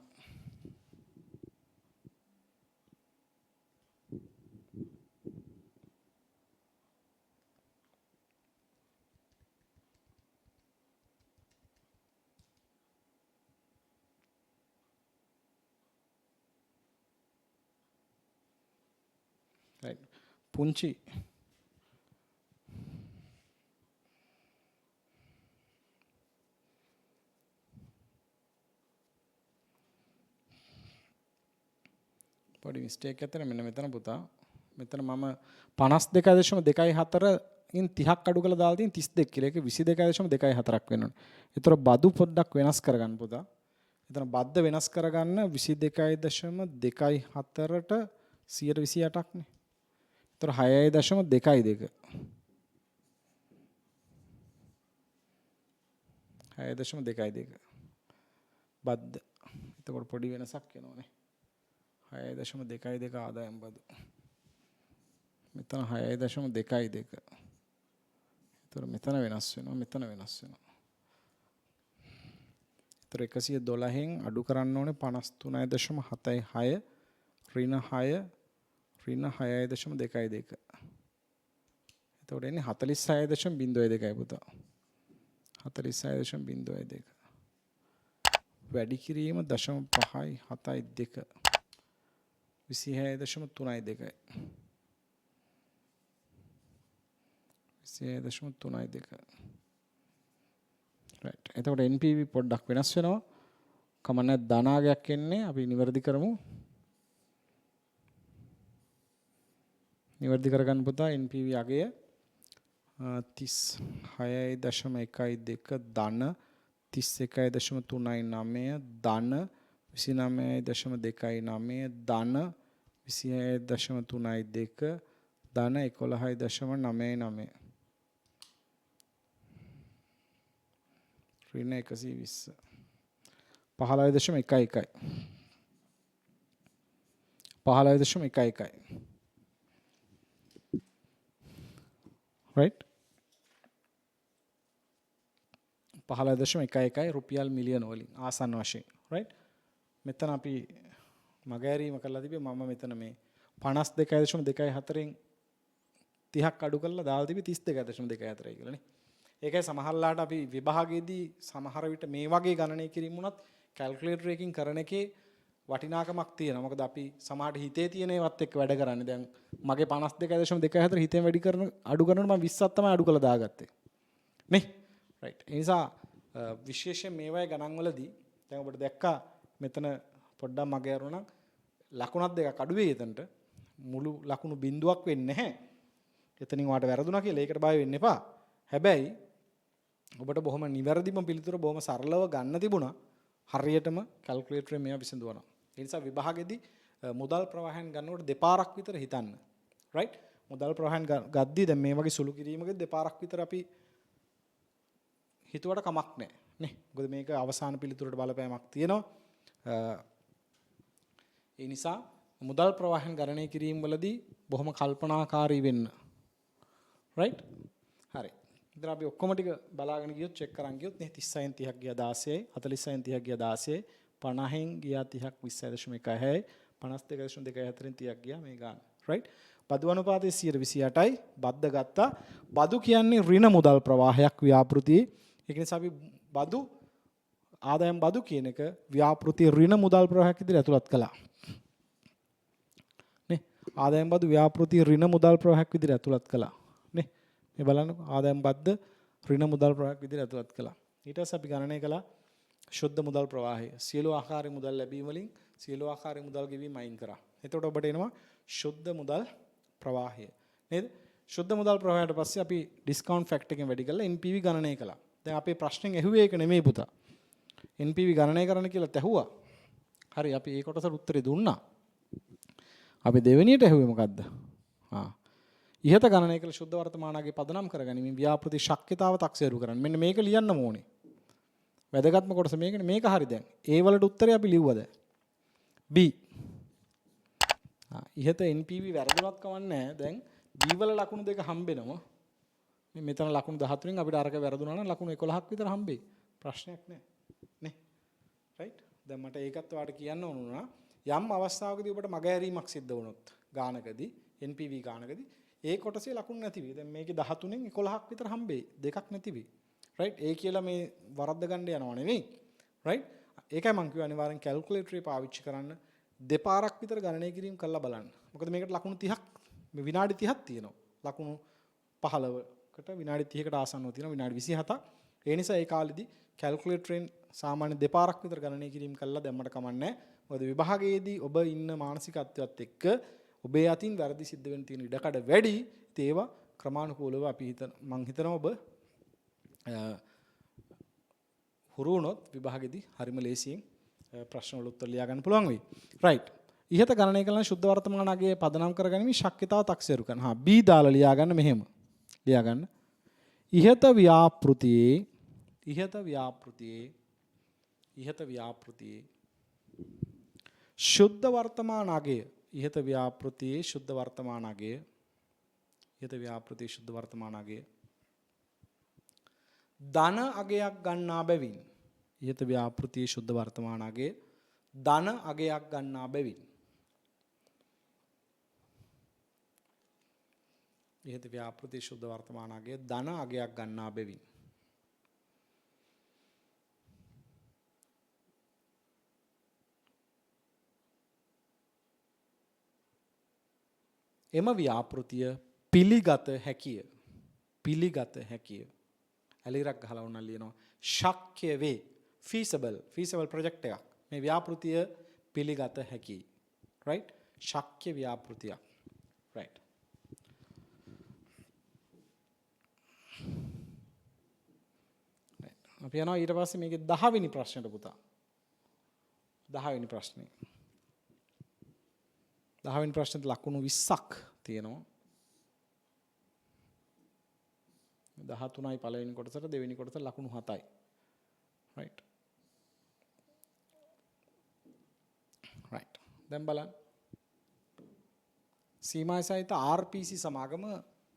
right පුංචි පොඩි මිස්ටේක් එකක් තියෙනවා මෙන්න මෙතන පුතා මෙතන මම 52.24 ඉන් 30ක් අඩු කරලා දාලා තියෙන 32 කියලා. ඒක 22.24ක් වෙන්න ඕනේ. ඒතර බදු පොඩ්ඩක් වෙනස් කරගන්න පුතා. එතන බද්ද වෙනස් කරගන්න 22.24ට 128ක් නේ. ඒතර 6.22 6.22 බද්ද. එතකොට පොඩි වෙනසක් වෙනවනේ. 6.22 ආදායම් බදු. මෙතන 6.22. ඒතර මෙතන වෙනස් වෙනවා මෙතන වෙනස් වෙනවා. ඒතර 112න් අඩු කරන්න ඕනේ 53.76 ඍණ 6 ඍණ 6.22. එතකොට එන්නේ 46.02 පුතා. 46.02. වැඩි කිරීම 0.572 26.32 26.32 right එතකොට NPV පොඩ්ඩක් වෙනස් වෙනවා කමන්නේ ධනාගයක් එන්නේ අපි නිවැරදි කරමු නිවැරදි කරගන්න පුතා NPV අගය 36.12 ධන 31.39 ධන 29.29 ධන 26.32 ධන 11.99 ඍණ 120 15.11 15.11 right 15.11 රුපියල් මිලියන වලින් ආසන්න වශයෙන් right මෙතන අපි මගහැරීම කළා තිබේ මම මෙතන මේ 52.24න් 30ක් අඩු කරලා දාලා තිබේ 32.24 කියලා නේ. ඒකයි සමහරලාට අපි විභාගයේදී සමහර විට මේ වගේ ගණනය කිරීම උනත් කැල්කියුලේටර් එකකින් කරන එකේ වටිනාකමක් තියෙනවා. මොකද අපි සමහරට හිතේ තියෙන ඒවත් එක්ක වැඩ කරන්නේ. දැන් මගේ 52.24 හිතෙන් වැඩි කරන අඩු කරනකොට මම 20ක් තමයි අඩු කරලා දාගත්තේ. නේ? right. ඒ නිසා විශේෂයෙන් මේ වගේ ගණන් වලදී දැන් ඔබට දැක්කා මෙතන පොඩ්ඩක් මගේ අරුණා ලකුණක් දෙකක් අඩු වෙයි එතනට මුළු ලකුණු බිඳුවක් වෙන්නේ නැහැ. එතනින් වාට වැරදුනා කියලා ඒකට බය වෙන්න එපා. හැබැයි ඔබට බොහොම නිවැරදිම පිළිතුර බොහොම සරලව ගන්න තිබුණා. හරියටම කැල්කියුලේටරේ මේවා විසඳවනවා. ඒ නිසා විභාගෙදී මුදල් ප්‍රවාහයන් ගන්නකොට දෙපාරක් විතර හිතන්න. right? මුදල් ප්‍රවාහයන් ගද්දී දැන් මේ වගේ සුළු කිරීමකදී දෙපාරක් විතර අපි හිතුවට කමක් නැහැ. නේ? මොකද මේක අවසාන පිළිතුරට බලපෑමක් තියෙනවා. ඒ නිසා මුදල් ප්‍රවාහයන් ගණනය කිරීම වලදී බොහොම කල්පනාකාරී වෙන්න. right? හරි. ඉතින් අපි ඔක්කොම ටික බලාගෙන ගියොත් චෙක් කරන් ගියොත් නේ 36න් 30ක් ගියා 16යි 46න් 30ක් ගියා 16යි 50න් ගියා 30ක් 20.1යි 52.2.4න් 30ක් ගියා මේ ගාන. right? බදු අනුපාතය 128යි බද්ද ගත්තා. බදු කියන්නේ ඍණ මුදල් ප්‍රවාහයක් ව්‍යාපෘතියේ. ඒක නිසා අපි බදු ආදායම් බදු කියන එක ව්‍යාපෘතියේ ඍණ මුදල් ප්‍රවාහයක් විදිහට ඇතුළත් කළා. නේ? ආදායම් බදු ව්‍යාපෘතියේ ඍණ මුදල් ප්‍රවාහයක් විදිහට ඇතුළත් කළා. නේ? මේ බලන්නකෝ ආදායම් බද්ද ඍණ මුදල් ප්‍රවාහයක් විදිහට ඇතුළත් කළා. ඊට පස්සේ අපි ගණනය කළා ශුද්ධ මුදල් ප්‍රවාහය. සියලු ආකාරයේ මුදල් ලැබීම වලින් සියලු ආකාරයේ මුදල් ගෙවීම අයින් කරා. එතකොට ඔබට එනවා ශුද්ධ මුදල් ප්‍රවාහය. නේද? ශුද්ධ මුදල් ප්‍රවාහයට පස්සේ අපි ඩිස්කවුන්ට් ෆැක්ටර් එකෙන් වැඩි කරලා NPV ගණනය කළා. දැන් අපේ ප්‍රශ්නෙන් ඇහුවේ ඒක නෙමෙයි පුතා. NPV ගණනය කරන්න කියලා තැහුවා. හරි අපි ඒ කොටසට උත්තරේ දුන්නා. අපි දෙවෙනියට ඇහුවේ මොකද්ද? ඉහත ගණනය කළ ශුද්ධ වර්තමානගේ පදනම් කරගනිමින් ව්‍යාපෘති ශක්්‍යතාව තක්සේරු කරන්න. මෙන්න මේක ලියන්න ඕනේ. වැදගත්ම කොටස මේකනේ. මේක හරි දැන්. A වලට උත්තරේ අපි ලිව්වද? B. ඉහත NPV වැරදුනත් කවන්නේ දැන් B වල ලකුණු දෙක හම්බෙනවා. මේ මෙතන ලකුණු 13න් අපිට අරක වැරදුනා නම් ලකුණු 11ක් විතර හම්බෙයි. ප්‍රශ්නයක් නැහැ. නේ? right? දැන් මට ඒකත් ඔයාලට කියන්න ඕන වුණා. යම් අවස්ථාවකදී ඔබට මගහැරීමක් සිද්ධ වුණොත් ගානකදී NPV ගානකදී ඒ කොටසේ ලකුණු නැති වෙයි. දැන් මේකේ 13න් 11ක් විතර හම්බෙයි. දෙකක් නැති වෙයි. right? ඒ කියලා මේ වරද්ද ගන්න යනවා නෙවෙයි. right? ඒකයි මම කිව්වේ අනිවාර්යෙන් කැල්කියුලේටරේ පාවිච්චි කරන්න. දෙපාරක් විතර ගණනය කිරීම කරලා බලන්න. මොකද මේකට ලකුණු 30ක් විනාඩි 30ක් තියෙනවා. ලකුණු 15කට විනාඩි 30කට ආසන්නව තියෙනවා විනාඩි 27ක්. ඒ නිසා ඒ කාලෙදී කැල්කියුලේටරෙන් සාමාන්‍ය දෙපාරක් විතර ගණනය කිරීම කළා දැම්මට කමන්නේ නැහැ. මොකද විභාගයේදී ඔබ ඉන්න මානසිකත්වයත් එක්ක ඔබේ අතින් වැරදි සිද්ධ වෙන්න තියෙන ඉඩකඩ වැඩි. ඒවා ක්‍රමානුකූලව අපි මං හිතනවා ඔබ හුරු වුණොත් විභාගෙදී හරිම ලේසියෙන් ප්‍රශ්න වල උත්තර ලියා ගන්න පුළුවන් වෙයි. right. ඉහත ගණනය කළා ශුද්ධ වර්තමානයේ පදනම් කරගනිමින් ශක්්‍යතාව තක්සේරු කරන. B දාලා ලියා ගන්න මෙහෙම. ලියා ගන්න. ඉහත ව්‍යාපෘතියේ ශුද්ධ වර්තමානයේ ධන අගයක් ගන්නා බැවින් ඉහත ව්‍යාපෘතියේ ශුද්ධ වර්තමානයේ ධන අගයක් ගන්නා බැවින් ඉහත ව්‍යාපෘතියේ ශුද්ධ වර්තමානයේ ධන අගයක් ගන්නා බැවින් එම ව්‍යාපෘතිය පිළිගත හැකිය ඇලිරක් ගහලා උනන් ලියනවා ශක්‍ය වේ feasible project එකක් මේ ව්‍යාපෘතිය පිළිගත හැකියි right ශක්‍ය ව්‍යාපෘතියක් right අපි යනවා ඊට පස්සේ මේකේ 10 වෙනි ප්‍රශ්නෙට පුතා 10 වෙනි ප්‍රශ්නේ 10 වෙනි ප්‍රශ්නෙට ලකුණු 20ක් තියෙනවා 13යි පළවෙනි කොටසට දෙවෙනි කොටසට ලකුණු 7යි right දැන් බලන්න සීමා සහිත RPC සමාගම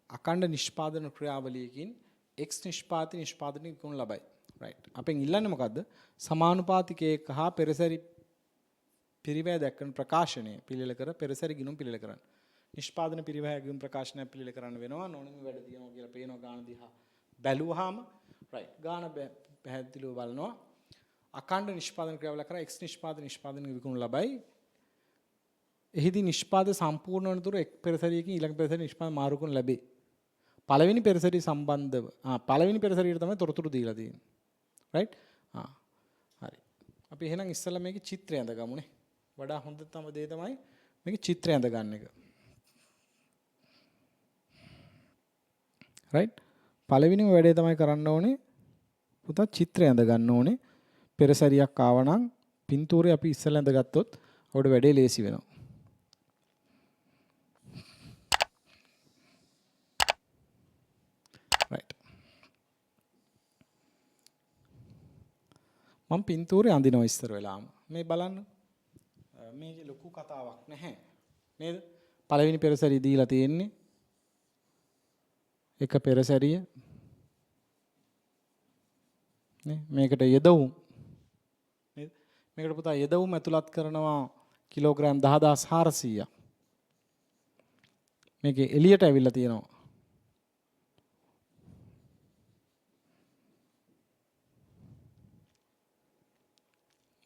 අඛණ්ඩ නිෂ්පාදන ක්‍රියාවලියකින් X නිෂ්පාදනය විකුණු ලබයි right අපෙන් ඉල්ලන්නේ මොකද්ද සමානුපාතිකයක හා පෙරසරි පිරිවැය දක්වන ප්‍රකාශනය පිළිල කර පෙරසරි ගිණුම් පිළිල කරන්න නිෂ්පාදන පිරිවැය ගිණුම් ප්‍රකාශනය පිළිල කරන්න වෙනවා නොනිම වැඩ තියෙනවා කියලා පේනවා ගාන දිහා බැලුවාම right ගාන පැහැදිලිව බලනවා අඛණ්ඩ නිෂ්පාදන ක්‍රියාවලිය කරා X නිෂ්පාදන විකුණු ලබයි එහිදී නිෂ්පාද සම්පූර්ණ වන තුරු එක් පෙරසරියකින් ඊළඟ පෙරසරිය නිෂ්පාදන මාරු කරනු ලැබේ පළවෙනි පෙරසරිය සම්බන්ධව පළවෙනි පෙරසරියට තමයි තොරතුරු දීලා තියෙන්නේ right හරි අපි එහෙනම් ඉස්සෙල්ලා මේකේ චිත්‍රය අඳගමුනේ වඩා හොඳ දේ තමයි මේකේ චිත්‍රය අඳ ගන්න එක right පළවෙනිම වැඩේ තමයි කරන්න ඕනේ පුතා චිත්‍රය අඳ ගන්න ඕනේ පෙරසරියක් ආවනම් පින්තූරේ අපි ඉස්සෙල්ලා අඳගත්තොත් අපිට වැඩේ ලේසි වෙනවා right මම පින්තූරේ අඳිනවා ඉස්සර වෙලාම මේ බලන්න මේකේ ලොකු කතාවක් නැහැ නේද? පළවෙනි පෙරසැරිය දීලා තියෙන්නේ එක පෙරසැරිය නේ. මේකට යෙදවුම් නේද? මේකට පුතා යෙදවුම් ඇතුළත් කරනවා කිලෝග්‍රෑම් 10400ක්. මේකේ එළියට ඇවිල්ලා තියෙනවා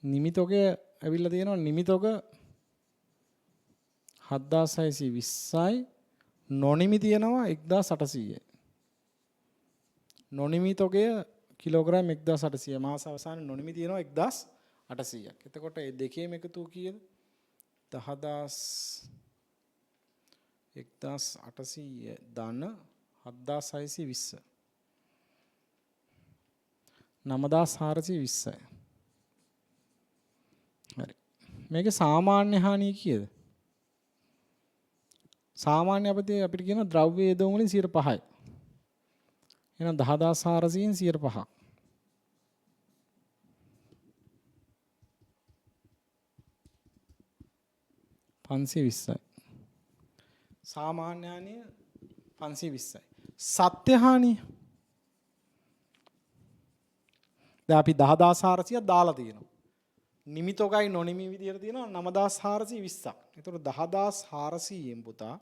නිමිතෝගේ ඇවිල්ලා තියෙනවා නිමිතෝග 7620යි නොනිමි තියෙනවා 1800යි. නොනිමිතෝගේ කිලෝග්‍රෑම් 1800 මාස අවසානයේ නොනිමි තියෙනවා 1800ක්. එතකොට මේ දෙකේම එකතු කීයද? 1800 ධන 7620 9420යි. හරි. මේකේ සාමාන්‍ය හානිය කීයද? සාමාන්‍ය අපිට කියන ද්‍රව්‍ය යෙදවුම් වලින් 5%යි. එහෙනම් 10400න් 5%ක්. 520යි. සාමාන්‍ය හානිය 520යි. සත්‍ය හානිය දැන් අපි 10400ක් දාලා තියෙනවා. නිමිතෝගයි නොනිමි විදියට තියෙනවා 9420ක්. ඒතකොට 10400න් පුතා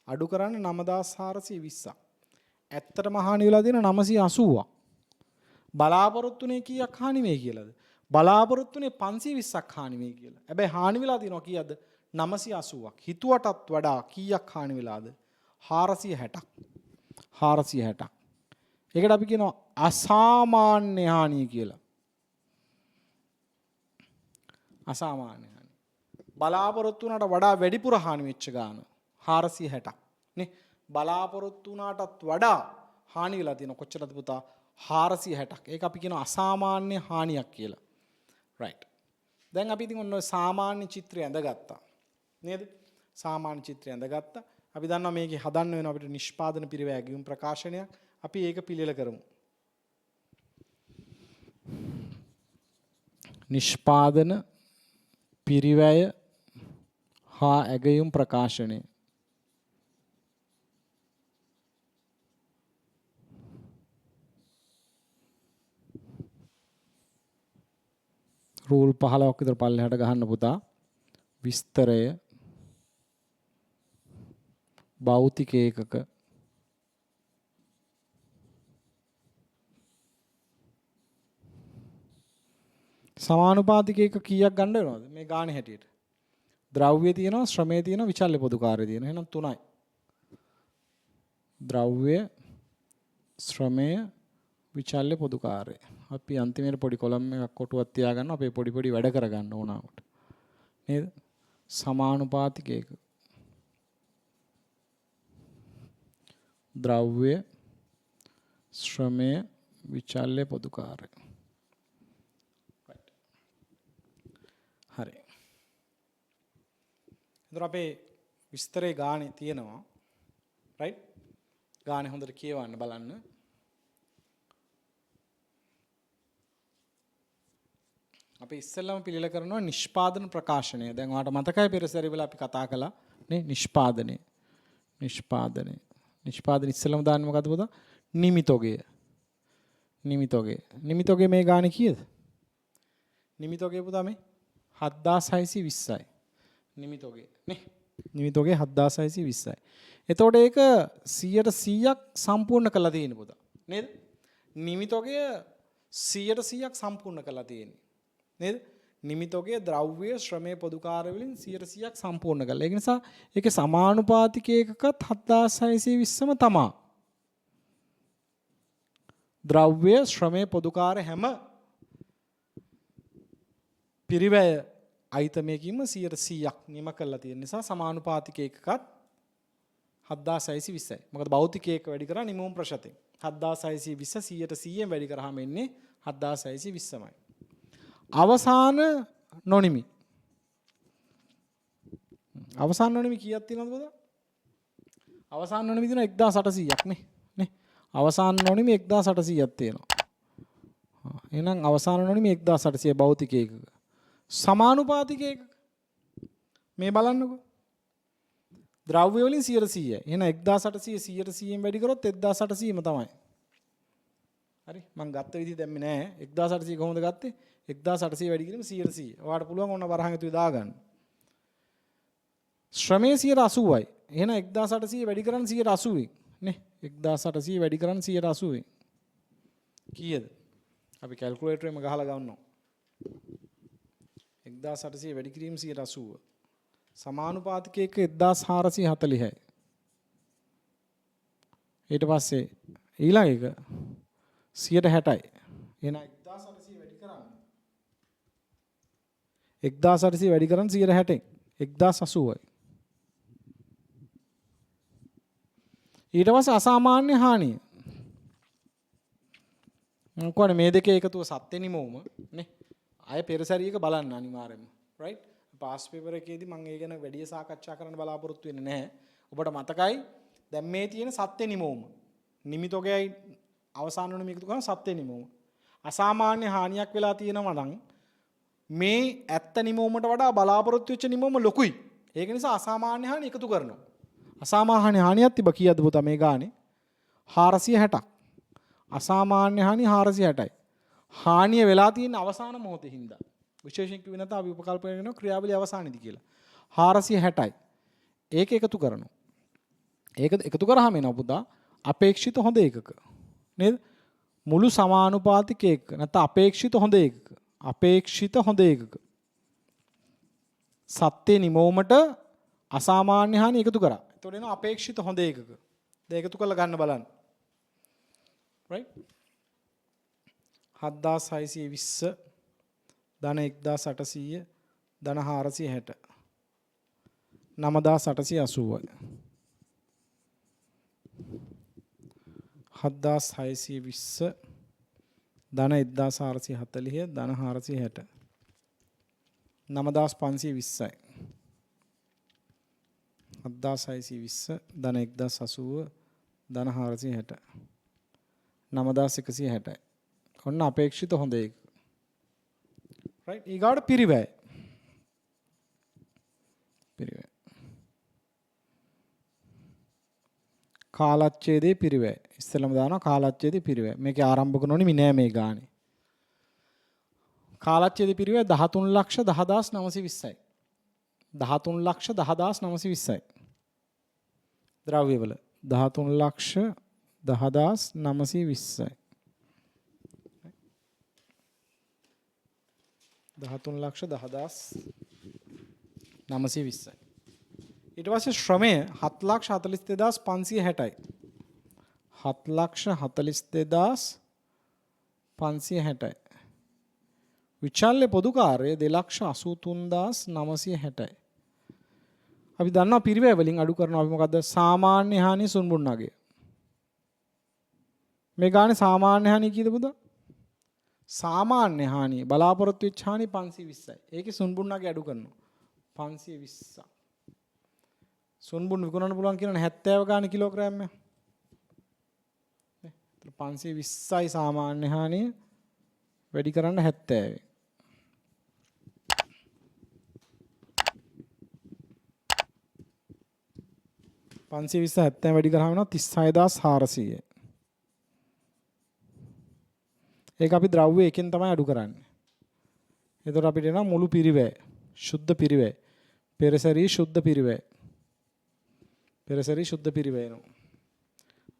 අඩු කරන්න 9420ක්. ඇත්තටම හානි වෙලා තියෙන 980ක්. බලාපොරොත්තුනේ කීයක් හානි වෙයි කියලාද? බලාපොරොත්තුනේ 520ක් හානි වෙයි කියලා. හැබැයි හානි වෙලා තියෙනවා කීයද? 980ක්. හිතුවටත් වඩා කීයක් හානි වෙලාද? 460ක්. 460ක්. ඒකට අපි කියනවා අසාමාන්‍ය හානිය කියලා. අසාමාන්‍ය හානි. බලාපොරොත්තු වුණාට වඩා වැඩිපුර හානි වෙච්ච ගාන 460ක් නේ. බලාපොරොත්තු වුණාටත් වඩා හානි වෙලා තියෙන කොච්චරද පුතා? 460ක්. ඒක අපි කියනවා අසාමාන්‍ය හානියක් කියලා. රයිට්. දැන් අපි ඉතින් ඔන්න සාමාන්‍ය චිත්‍රය ඇඳගත්තා. නේද? සාමාන්‍ය චිත්‍රය ඇඳගත්තා. අපි දන්නවා මේකේ හදන්න වෙන අපිට නිෂ්පාදන පිරිවැය ගැයුම් ප්‍රකාශනයක්. අපි ඒක පිළියෙල කරමු. නිෂ්පාදන පිරිවැය හා ඇගයුම් ප්‍රකාශනය. රූල් 15ක් විතර පල්ලෙහාට ගහන්න පුතා. විස්තරය භෞතික ඒකක සමානුපාතික ඒක කීයක් ගන්න වෙනවද මේ ගානේ හැටියට? ද්‍රව්‍ය තියෙනවා, ශ්‍රමය තියෙනවා, විචල්්‍ය පොදු කාර්යය තියෙනවා. එහෙනම් 3යි. ද්‍රව්‍ය, ශ්‍රමය, විචල්්‍ය පොදු කාර්යය. අපි අන්තිමේට පොඩි කොලම් එකක් කොටුවක් තියාගන්න අපේ පොඩි පොඩි වැඩ කරගන්න ඕනවට. නේද? සමානුපාතික ඒක. ද්‍රව්‍ය, ශ්‍රමය, විචල්්‍ය පොදු කාර්යය. හරි. එතකොට අපේ විස්තරේ ගානේ තියෙනවා. රයිට්? ගානේ හොඳට කියවන්න බලන්න. අපි ඉස්සෙල්ලාම පිළිල කරනවා නිෂ්පාදන ප්‍රකාශනය. දැන් ඔයාලට මතකයි පෙර සැරේවල අපි කතා කළා නේ නිෂ්පාදනය. නිෂ්පාදන ඉස්සෙල්ලාම දාන්නේ මොකද්ද පුතා? නිමිතෝගය. නිමිතෝගය මේ ගානේ කීයද? නිමිතෝගය පුතා මේ 7620යි. නිමිතෝගේ නේ. නිමිතෝගේ 7620යි. එතකොට ඒක 100%ක් සම්පූර්ණ කරලා තියෙන පුතා. නේද? නිමිතෝගේ 100%ක් සම්පූර්ණ කරලා තියෙන්නේ. නේද? නිමිතෝගේ ද්‍රව්‍ය ශ්‍රමයේ පොදු කාර්ය වලින් 100%ක් සම්පූර්ණ කරලා. ඒක නිසා ඒකේ සමානුපාතික ඒකකත් 7620ම තමයි. ද්‍රව්‍ය ශ්‍රමයේ පොදු කාර්ය හැම පිරිවැය අයිතමයකින්ම 100%ක් නිම කරලා තියෙන නිසා සමානුපාතික ඒකකත් 7620යි. මොකද භෞතික ඒක වැඩි කරා නිමවුම් ප්‍රශතෙන්. 7620 100%ෙන් වැඩි කරාම එන්නේ 7620මයි. අවසාන නොනිමි. අවසාන නොනිමි කීයක් තියෙනවද පුතා? අවසාන නොනිමි තියෙනවා 1800ක් නේ. අවසාන නොනිමි 1800ක් තියෙනවා. එහෙනම් අවසාන නොනිමි 1800 භෞතික ඒකක. සමානුපාතික ඒකක මේ බලන්නකෝ. ද්‍රව්‍ය වලින් 100%යි. එහෙනම් 1800 100%ෙන් වැඩි කරොත් 1800ම තමයි. හරි මම ගත්ත විදිහ දැම්මේ නෑ. 1800 කොහොමද ගත්තේ? 1800 වැඩි කිරීම 100%. ඔයාලට පුළුවන් ඕන වරහන් ඇතුලේ දාගන්න. ශ්‍රමයේ 80%යි. එහෙනම් 1800 වැඩි කරන්න 180යි. නේ 1800 වැඩි කරන්න 180යි. කීයද? අපි කැල්කියුලේටරෙම ගහලා ගන්නවා. 1800 වැඩි කිරීම 180. සමානුපාතිකයක 1440යි. ඊට පස්සේ ඊළඟ එක 160යි. එහෙනම් 1800 වැඩි කරන්න 1800 වැඩි කරන් 160න් 1080යි. ඊට පස්සේ අසාමාන්‍ය හානිය. මොකද මේ දෙකේ එකතුව සත්‍ය නිමවුම නේ. අය පෙරසරියක බලන්න අනිවාර්යයෙන්ම. right? පාස් පේපර් එකේදී මම ඒ ගැන වැඩි සාකච්ඡා කරන්න බලාපොරොත්තු වෙන්නේ නැහැ. ඔබට මතකයි දැන් මේ තියෙන සත්‍ය නිමවුම. නිමිතෝගයයි අවසාන වෙන මේක තුන සත්‍ය නිමවුම. අසාමාන්‍ය හානියක් වෙලා තියෙනවා නම් මේ ඇත්ත නිමවුමට වඩා බලාපොරොත්තු වෙච්ච නිමවුම ලොකුයි. ඒක නිසා අසාමාන්‍ය හානි එකතු කරනවා. අසාමාන්‍ය හානියක් තිබ්බ කීයද පුතා මේ ගානේ? 460ක්. අසාමාන්‍ය හානි 460යි. හානිය වෙලා තියෙන අවසාන මොහොතේ හින්දා. විශේෂයෙන් කිව්වේ නැත්නම් අපි උපකල්පනය කරනවා ක්‍රියාවලිය අවසානයේදී කියලා. 460යි. ඒක එකතු කරනවා. ඒක එකතු කරාම එනවා පුතා අපේක්ෂිත හොඳ ඒකක. නේද? මුළු සමානුපාතික ඒකක නැත්නම් අපේක්ෂිත හොඳ ඒකක. අපේක්ෂිත හොඳ ඒකක. සත්‍ය නිමවුමට අසාමාන්‍ය හානි එකතු කරා. එතකොට එනවා අපේක්ෂිත හොඳ ඒකක. දැන් එකතු කරලා ගන්න බලන්න. right? 7620 ධන 1800 ධන 460 9880යි. 7620 ධන 1440 ධන 460 9520යි. 7620 ධන 1080 ධන 460 9160යි. ඔන්න අපේක්ෂිත හොඳ එක. right? ඊගාට පිරිවැය. පිරිවැය. කාලච්ඡේදයේ පිරිවැය. ඉස්සෙල්ලම දානවා කාලච්ඡේදයේ පිරිවැය. මේකේ ආරම්භ කරනෝනේ මිනෑ මේ ගානේ. කාලච්ඡේදයේ පිරිවැය 13,10,920යි. 13,10,920යි. ද්‍රව්‍යවල 13,10,920යි. 13,10,920යි. ඊට පස්සේ ශ්‍රමය 7,42,560යි. 7,42,560යි. විචල්්‍ය පොදු කාර්යය 2,83,960යි. අපි දන්නවා පිරිවැය වලින් අඩු කරනවා අපි මොකද්ද? සාමාන්‍ය හානි සුන්බුන්නගේ. මේ ගානේ සාමාන්‍ය හානි කීයද පුතා? සාමාන්‍ය හානි බලාපොරොත්තු වෙච්ච හානි 520යි. ඒකේ සුන්බුන්නගේ අඩු කරනවා. 520. සුන්බුන් විකුණන්න පුළුවන් කියන 70 ගානේ කිලෝග්‍රෑම් එක. නේ? 520යි සාමාන්‍ය හානිය වැඩි කරන්න 70. 520 වැඩි කරාම වෙනවා 36400. ඒක අපි ද්‍රව්‍ය එකෙන් තමයි අඩු කරන්නේ. එතකොට අපිට එනවා මුළු පිරිවැය. සුද්ධ පිරිවැය. පෙරසරී සුද්ධ පිරිවැය. පෙරසරී සුද්ධ පිරිවැය එනවා.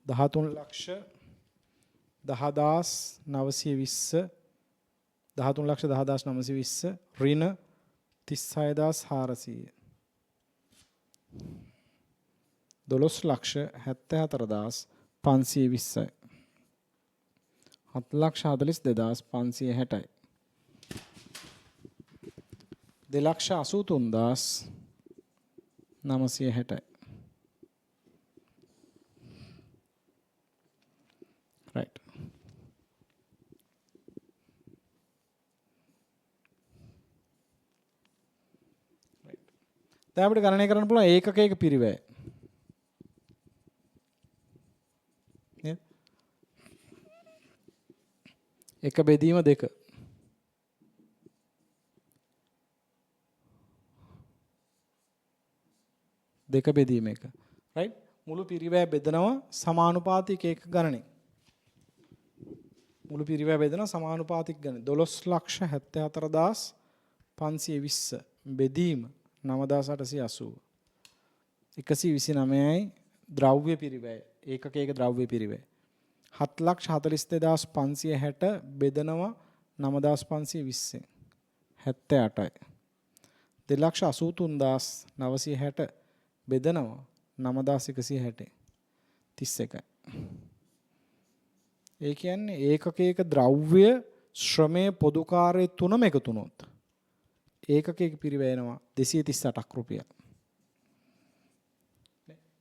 13,10,920 13,10,920 ඍණ 36,400 12,74,520යි. 7,42,560යි. 2,83,960යි. right. දැන් අපිට ගණනය කරන්න පුළුවන් ඒකකයක පිරිවැය. නේද? එක බෙදීම දෙක. දෙක බෙදීම එක. රයිට්? මුළු පිරිවැය බෙදනවා සමානුපාතික එක ගණනේ. මුළු පිරිවැය බෙදනවා සමානුපාතික ගණනේ. 1,74,520 බෙදීම 9,880. 129යි ද්‍රව්‍ය පිරිවැය. ඒකකයක ද්‍රව්‍ය පිරිවැය. 7,42,560 බෙදනවා 9,520. 78යි. 2,83,960 බෙදනවා 9,160. 31යි. ඒ කියන්නේ ඒකකයක ද්‍රව්‍ය ශ්‍රමයේ පොදු කාර්යය තුනම එකතු වුණොත් ඒකකයක පිරිවැයනවා 238ක් රුපියල්.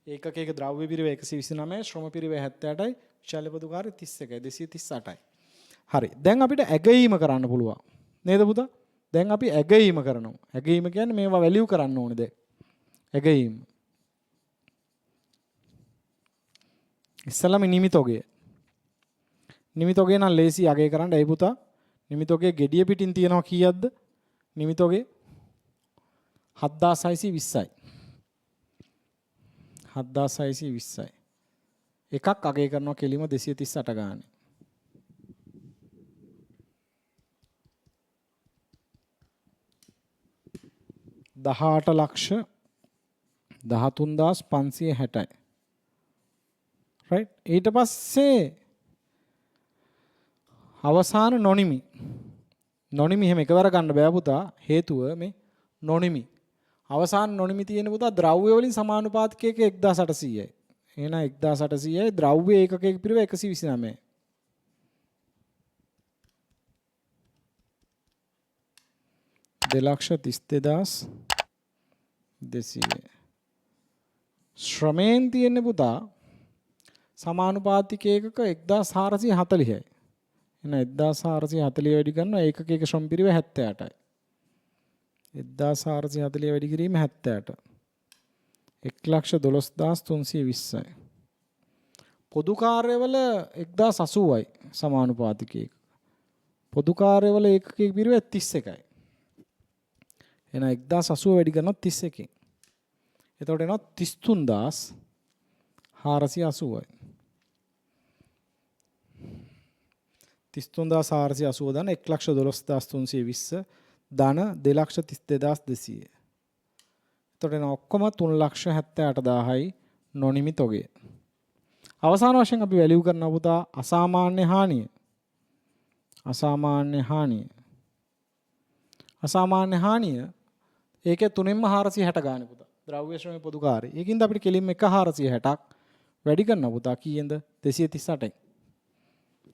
ඒකකයක ද්‍රව්‍ය පිරිවැය 129යි, ශ්‍රම පිරිවැය 78යි, විශාල පොදු කාර්යය 31යි, 238යි. හරි. දැන් අපිට ඇගීම කරන්න පුළුවන්. නේද පුතා? දැන් අපි ඇගීම කරනවා. ඇගීම කියන්නේ මේවා වැලියු කරන්න ඕනේ දැන්. ඇගීම. ඉස්සලම නිමිතෝගය. නිමිතෝගය නම් ලේසි අගය කරන්න. ඒ පුතා නිමිතෝගය gediya පිටින් තියනවා කීයක්ද? නිමිතෝගය 7620යි. 7620යි. එකක් අගය කරනවා කෙලිම 238 ගානේ. 18,13,560යි. රයිට්? ඊට පස්සේ අවසාන නොනිමි. නොනිමි එහෙම එකවර ගන්න බෑ පුතා. හේතුව මේ නොනිමි. අවසාන නොනිමි තියෙන පුතා ද්‍රව්‍ය වලින් සමානුපාතික එක 1800යි. එහෙනම් 1800යි ද්‍රව්‍ය ඒකකයක පිරිව 129යි. දෙලක්ෂ 32,200. ශ්‍රමයෙන් තියෙන පුතා සමානුපාතික ඒකක 1440යි. එහෙනම් 1440 වැඩි කරනවා ඒකකයක ශ්‍රම පිරිව 78යි. 1440 වැඩි කිරීම 78. 1,12,320යි. පොදු කාර්යවල 1080යි සමානුපාතික ඒකක. පොදු කාර්යවල ඒකකයක පිරිව 31යි. එහෙනම් 1080 වැඩි කරනවා 31කින්. එතකොට එනවා 33,480යි. 33,480 දන 1,12,320 ධන 2,32,200. එතකොට එනවා ඔක්කොම 3,78,000යි නොනිමි තොගය. අවසාන වශයෙන් අපි වැලියු කරනවා පුතා අසාමාන්‍ය හානිය. අසාමාන්‍ය හානිය. අසාමාන්‍ය හානිය ඒකේ 3න්ම 460 ගානේ පුතා. ද්‍රව්‍ය ශ්‍රමයේ පොදු කාර්යය. ඒකින්ද අපිට කෙලින්ම 1,460ක් වැඩි කරනවා පුතා කීයෙන්ද? 238න්.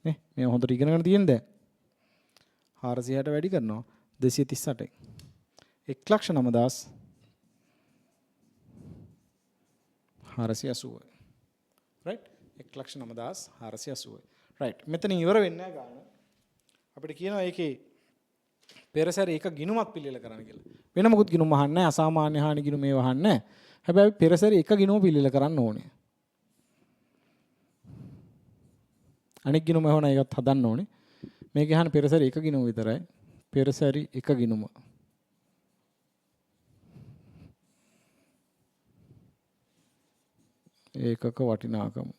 නේ මේ හොඳට ඉගෙනගෙන තියෙන දැන් 460 වැඩි කරනවා 238න් 1,09,480. රයිට්? 1,09,480. රයිට්. මෙතන ඉවර වෙන්නේ නැහැ ගාන. අපිට කියනවා ඒකේ පෙරසැර එක ගිණුමක් පිළියෙල කරන්න කියලා. වෙන මොකුත් ගිණුම් අහන්නේ නැහැ. අසාමාන්‍ය හානි ගිණුම මේව අහන්නේ නැහැ. හැබැයි පෙරසැර එක ගිණුම පිළියෙල කරන්න ඕනේ. අනෙක් ගිණුම හොන ඒකත් හදන්න ඕනේ. මේක ගහන පෙරසැර එක ගිණුම විතරයි. පෙරසැරි එක ගිණුම. ඒකක වටිනාකම.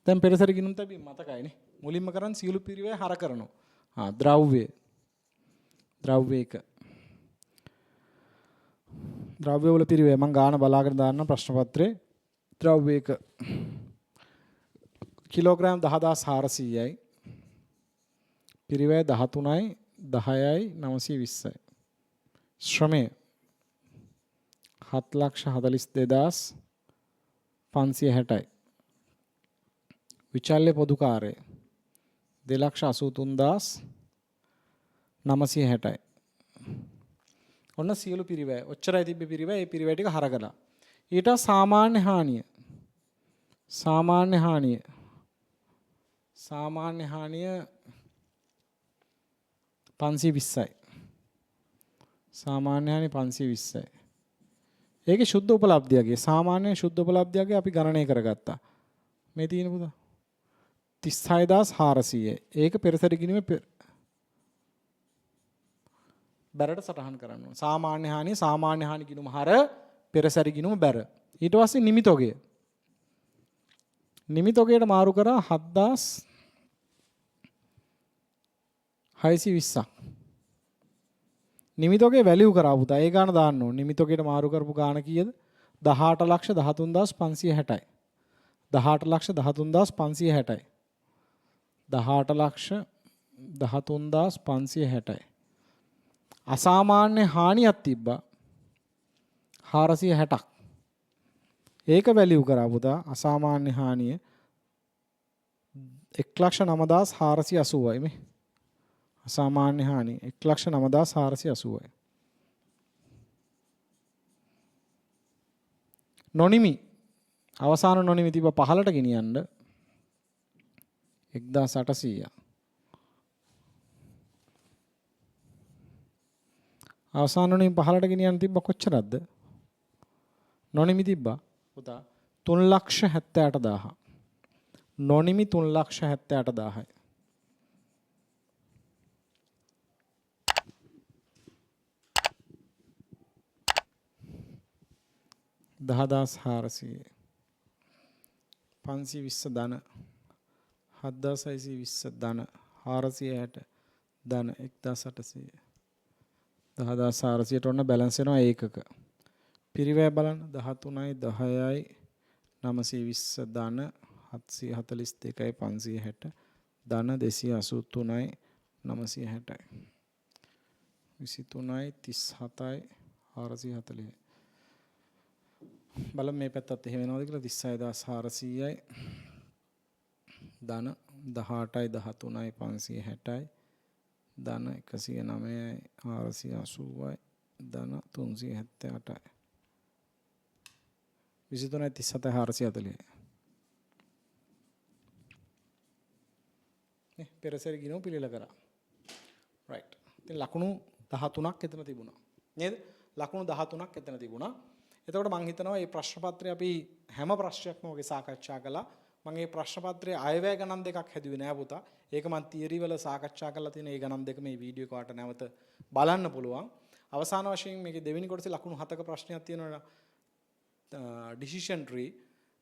දැන් පෙරසැරි ගිණුම් තැබීම මතකයිනේ. මුලින්ම කරන් සියලු පිරිවේ හර කරනවා. ද්‍රව්‍ය. ද්‍රව්‍ය එක. ද්‍රව්‍ය වල පිරිවේ මම ගාන බලාගෙන දාන්න ප්‍රශ්න පත්‍රේ. ද්‍රව්‍ය එක කිලෝග්‍රෑම් 10,400යි. පිරිවේ 13යි 10යි 920යි. ශ්‍රමය 7,42,560යි. විචල්්‍ය පොදු කාර්යය 2,83,960යි. ඔන්න සියලු පිරිවැය. ඔච්චරයි තිබ්බ පිරිවැය. ඒ පිරිවැය ටික හරකලා. ඊට සාමාන්‍ය හානිය. සාමාන්‍ය හානිය. සාමාන්‍ය හානිය 520යි. සාමාන්‍ය හානිය 520යි. ඒකේ සුද්ධ උපලබ්ධියගේ සාමාන්‍ය සුද්ධ උපලබ්ධියගේ අපි ගණනය කරගත්තා. මේ තියෙන පුතා 36,400යි. ඒක පෙරසැරි ගිණුමේ බැරට සටහන් කරන්න ඕන. සාමාන්‍ය හානිය ගිණුම හර පෙරසැරි ගිණුම බැර. ඊට පස්සේ නිමිතොගය. නිමිතොගයට මාරු කරා 7620ක්. නිමිතොගේ වැලියු කරා පුතා. ඒ ගාන දාන්න ඕන. නිමිතොගයට මාරු කරපු ගාන කීයද? 1813560යි. 1813560යි. 1813560යි. අසාමාන්‍ය හානියක් තිබ්බා 460ක්. ඒක වැලියු කරා පුතා. අසාමාන්‍ය හානිය 1,09,480යි මේ. අසාමාන්‍ය හානිය 1,09,480යි. නොනිමි අවසාන නොනිමි තිබ්බ 15ට ගෙනියන්න 1,800. අවසාන නොනිමි 15ට ගෙනියන්න තිබ්බ කොච්චරද? නොනිමි තිබ්බා පුතා 3,78,000. නොනිමි 3,78,000යි. 10,400 520 ධන 7,620 ධන 460 ධන 1,800 10,400ට ඔන්න බැලන්ස් වෙනවා ඒකක. පිරිවැය බලන්න 13යි 10යි 920 ධන 742යි 560 ධන 283යි 960යි 23යි 37යි 440යි. බලමු මේ පැත්තත් එහෙම වෙනවද කියලා. 36400යි ධන 18යි 13යි 560යි ධන 109යි 480යි ධන 378යි 23යි 37යි 440යි. නේ පෙරසරි ගිනෝ පිළිල කරා. රයිට්. ඉතින් ලකුණු 13ක් එතන තිබුණා. නේද? ලකුණු 13ක් එතන තිබුණා. එතකොට මම හිතනවා මේ ප්‍රශ්න පත්‍රය අපි හැම ප්‍රශ්නයක්ම වගේ සාකච්ඡා කළා. මම මේ ප්‍රශ්න පත්‍රයේ අයවැය ගණන් දෙකක් හැදුවේ නෑ පුතා. ඒක මම තියරි වල සාකච්ඡා කරලා තියෙන මේ ගණන් දෙක මේ වීඩියෝ එකට නැවත බලන්න පුළුවන්. අවසාන වශයෙන් මේකේ දෙවෙනි කොටසේ ලකුණු 7ක ප්‍රශ්නයක් තියෙනවා. Decision tree.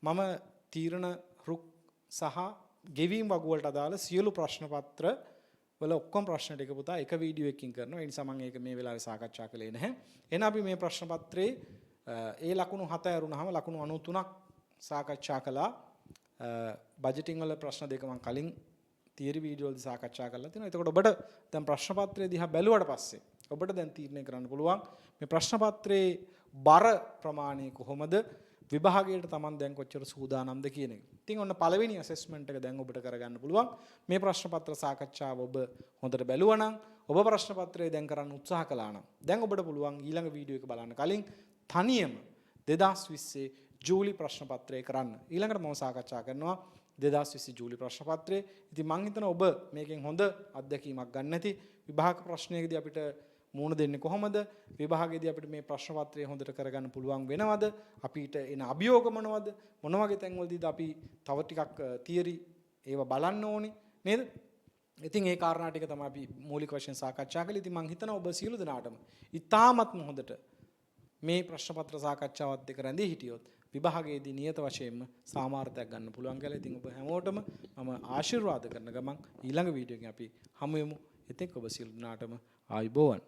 මම තීරණ රුක් සහ ගෙවීම් වගු වලට අදාළ සියලු ප්‍රශ්න පත්‍ර වල ඔක්කොම ප්‍රශ්න ටික පුතා එක වීඩියෝ එකකින් කරනවා. ඒ නිසා මම ඒක මේ වෙලාවේ සාකච්ඡා කළේ නැහැ. එහෙනම් අපි මේ ප්‍රශ්න පත්‍රයේ ඒ ලකුණු 7 ඇරුණාම ලකුණු 93ක් සාකච්ඡා කළා. බජටින් වල ප්‍රශ්න දෙක මම කලින් තියරි වීඩියෝ වලදී සාකච්ඡා කරලා තියෙනවා. එතකොට ඔබට දැන් ප්‍රශ්න පත්‍රය දිහා බැලුවට පස්සේ ඔබට දැන් තීරණය කරන්න පුළුවන් මේ ප්‍රශ්න පත්‍රයේ බර ප්‍රමාණය කොහොමද, විභාගයට Taman දැන් කොච්චර සූදානම්ද කියන එක. ඉතින් ඔන්න පළවෙනි ඇසෙස්මන්ට් එක දැන් ඔබට කරගන්න පුළුවන්. මේ ප්‍රශ්න පත්‍ර සාකච්ඡාව ඔබ හොඳට බැලුවා නම්, ඔබ ප්‍රශ්න පත්‍රය දැන් කරන්න උත්සාහ කළා නම් දැන් ඔබට පුළුවන් ඊළඟ වීඩියෝ එක බලන්න කලින් තනියම 2020 ජූලි ප්‍රශ්න පත්‍රය කරන්න. ඊළඟට මම සාකච්ඡා කරනවා 2020 ජූලි ප්‍රශ්න පත්‍රය. ඉතින් මම හිතනවා ඔබ මේකෙන් හොඳ අත්දැකීමක් ගන්න ඇති. විභාග ප්‍රශ්නයකදී අපිට මුණ දෙන්නේ කොහොමද? විභාගයේදී අපිට මේ ප්‍රශ්න පත්‍රය හොඳට කරගන්න පුළුවන් වෙනවද? අපිට එන අභියෝග මොනවද? මොන වගේ තැන්වලදීද අපි තව ටිකක් තියරි ඒව බලන්න ඕනේ නේද? ඉතින් ඒ කාරණා ටික තමයි අපි මූලික වශයෙන් සාකච්ඡා කළේ. ඉතින් මම හිතනවා ඔබ සියලු දෙනාටම ඉතාමත්ම හොඳට මේ ප්‍රශ්න පත්‍ර සාකච්ඡාවත් එක්ක රැඳී හිටියොත් විභාගයේදී නියත වශයෙන්ම සාමාර්ථයක් ගන්න පුළුවන් කියලා. ඉතින් ඔබ හැමෝටම මම ආශිර්වාද කරන ගමන් ඊළඟ වීඩියෝ එකෙන් අපි හමු වෙමු. එතෙක් ඔබ සියලු දෙනාටම ආයුබෝවන්.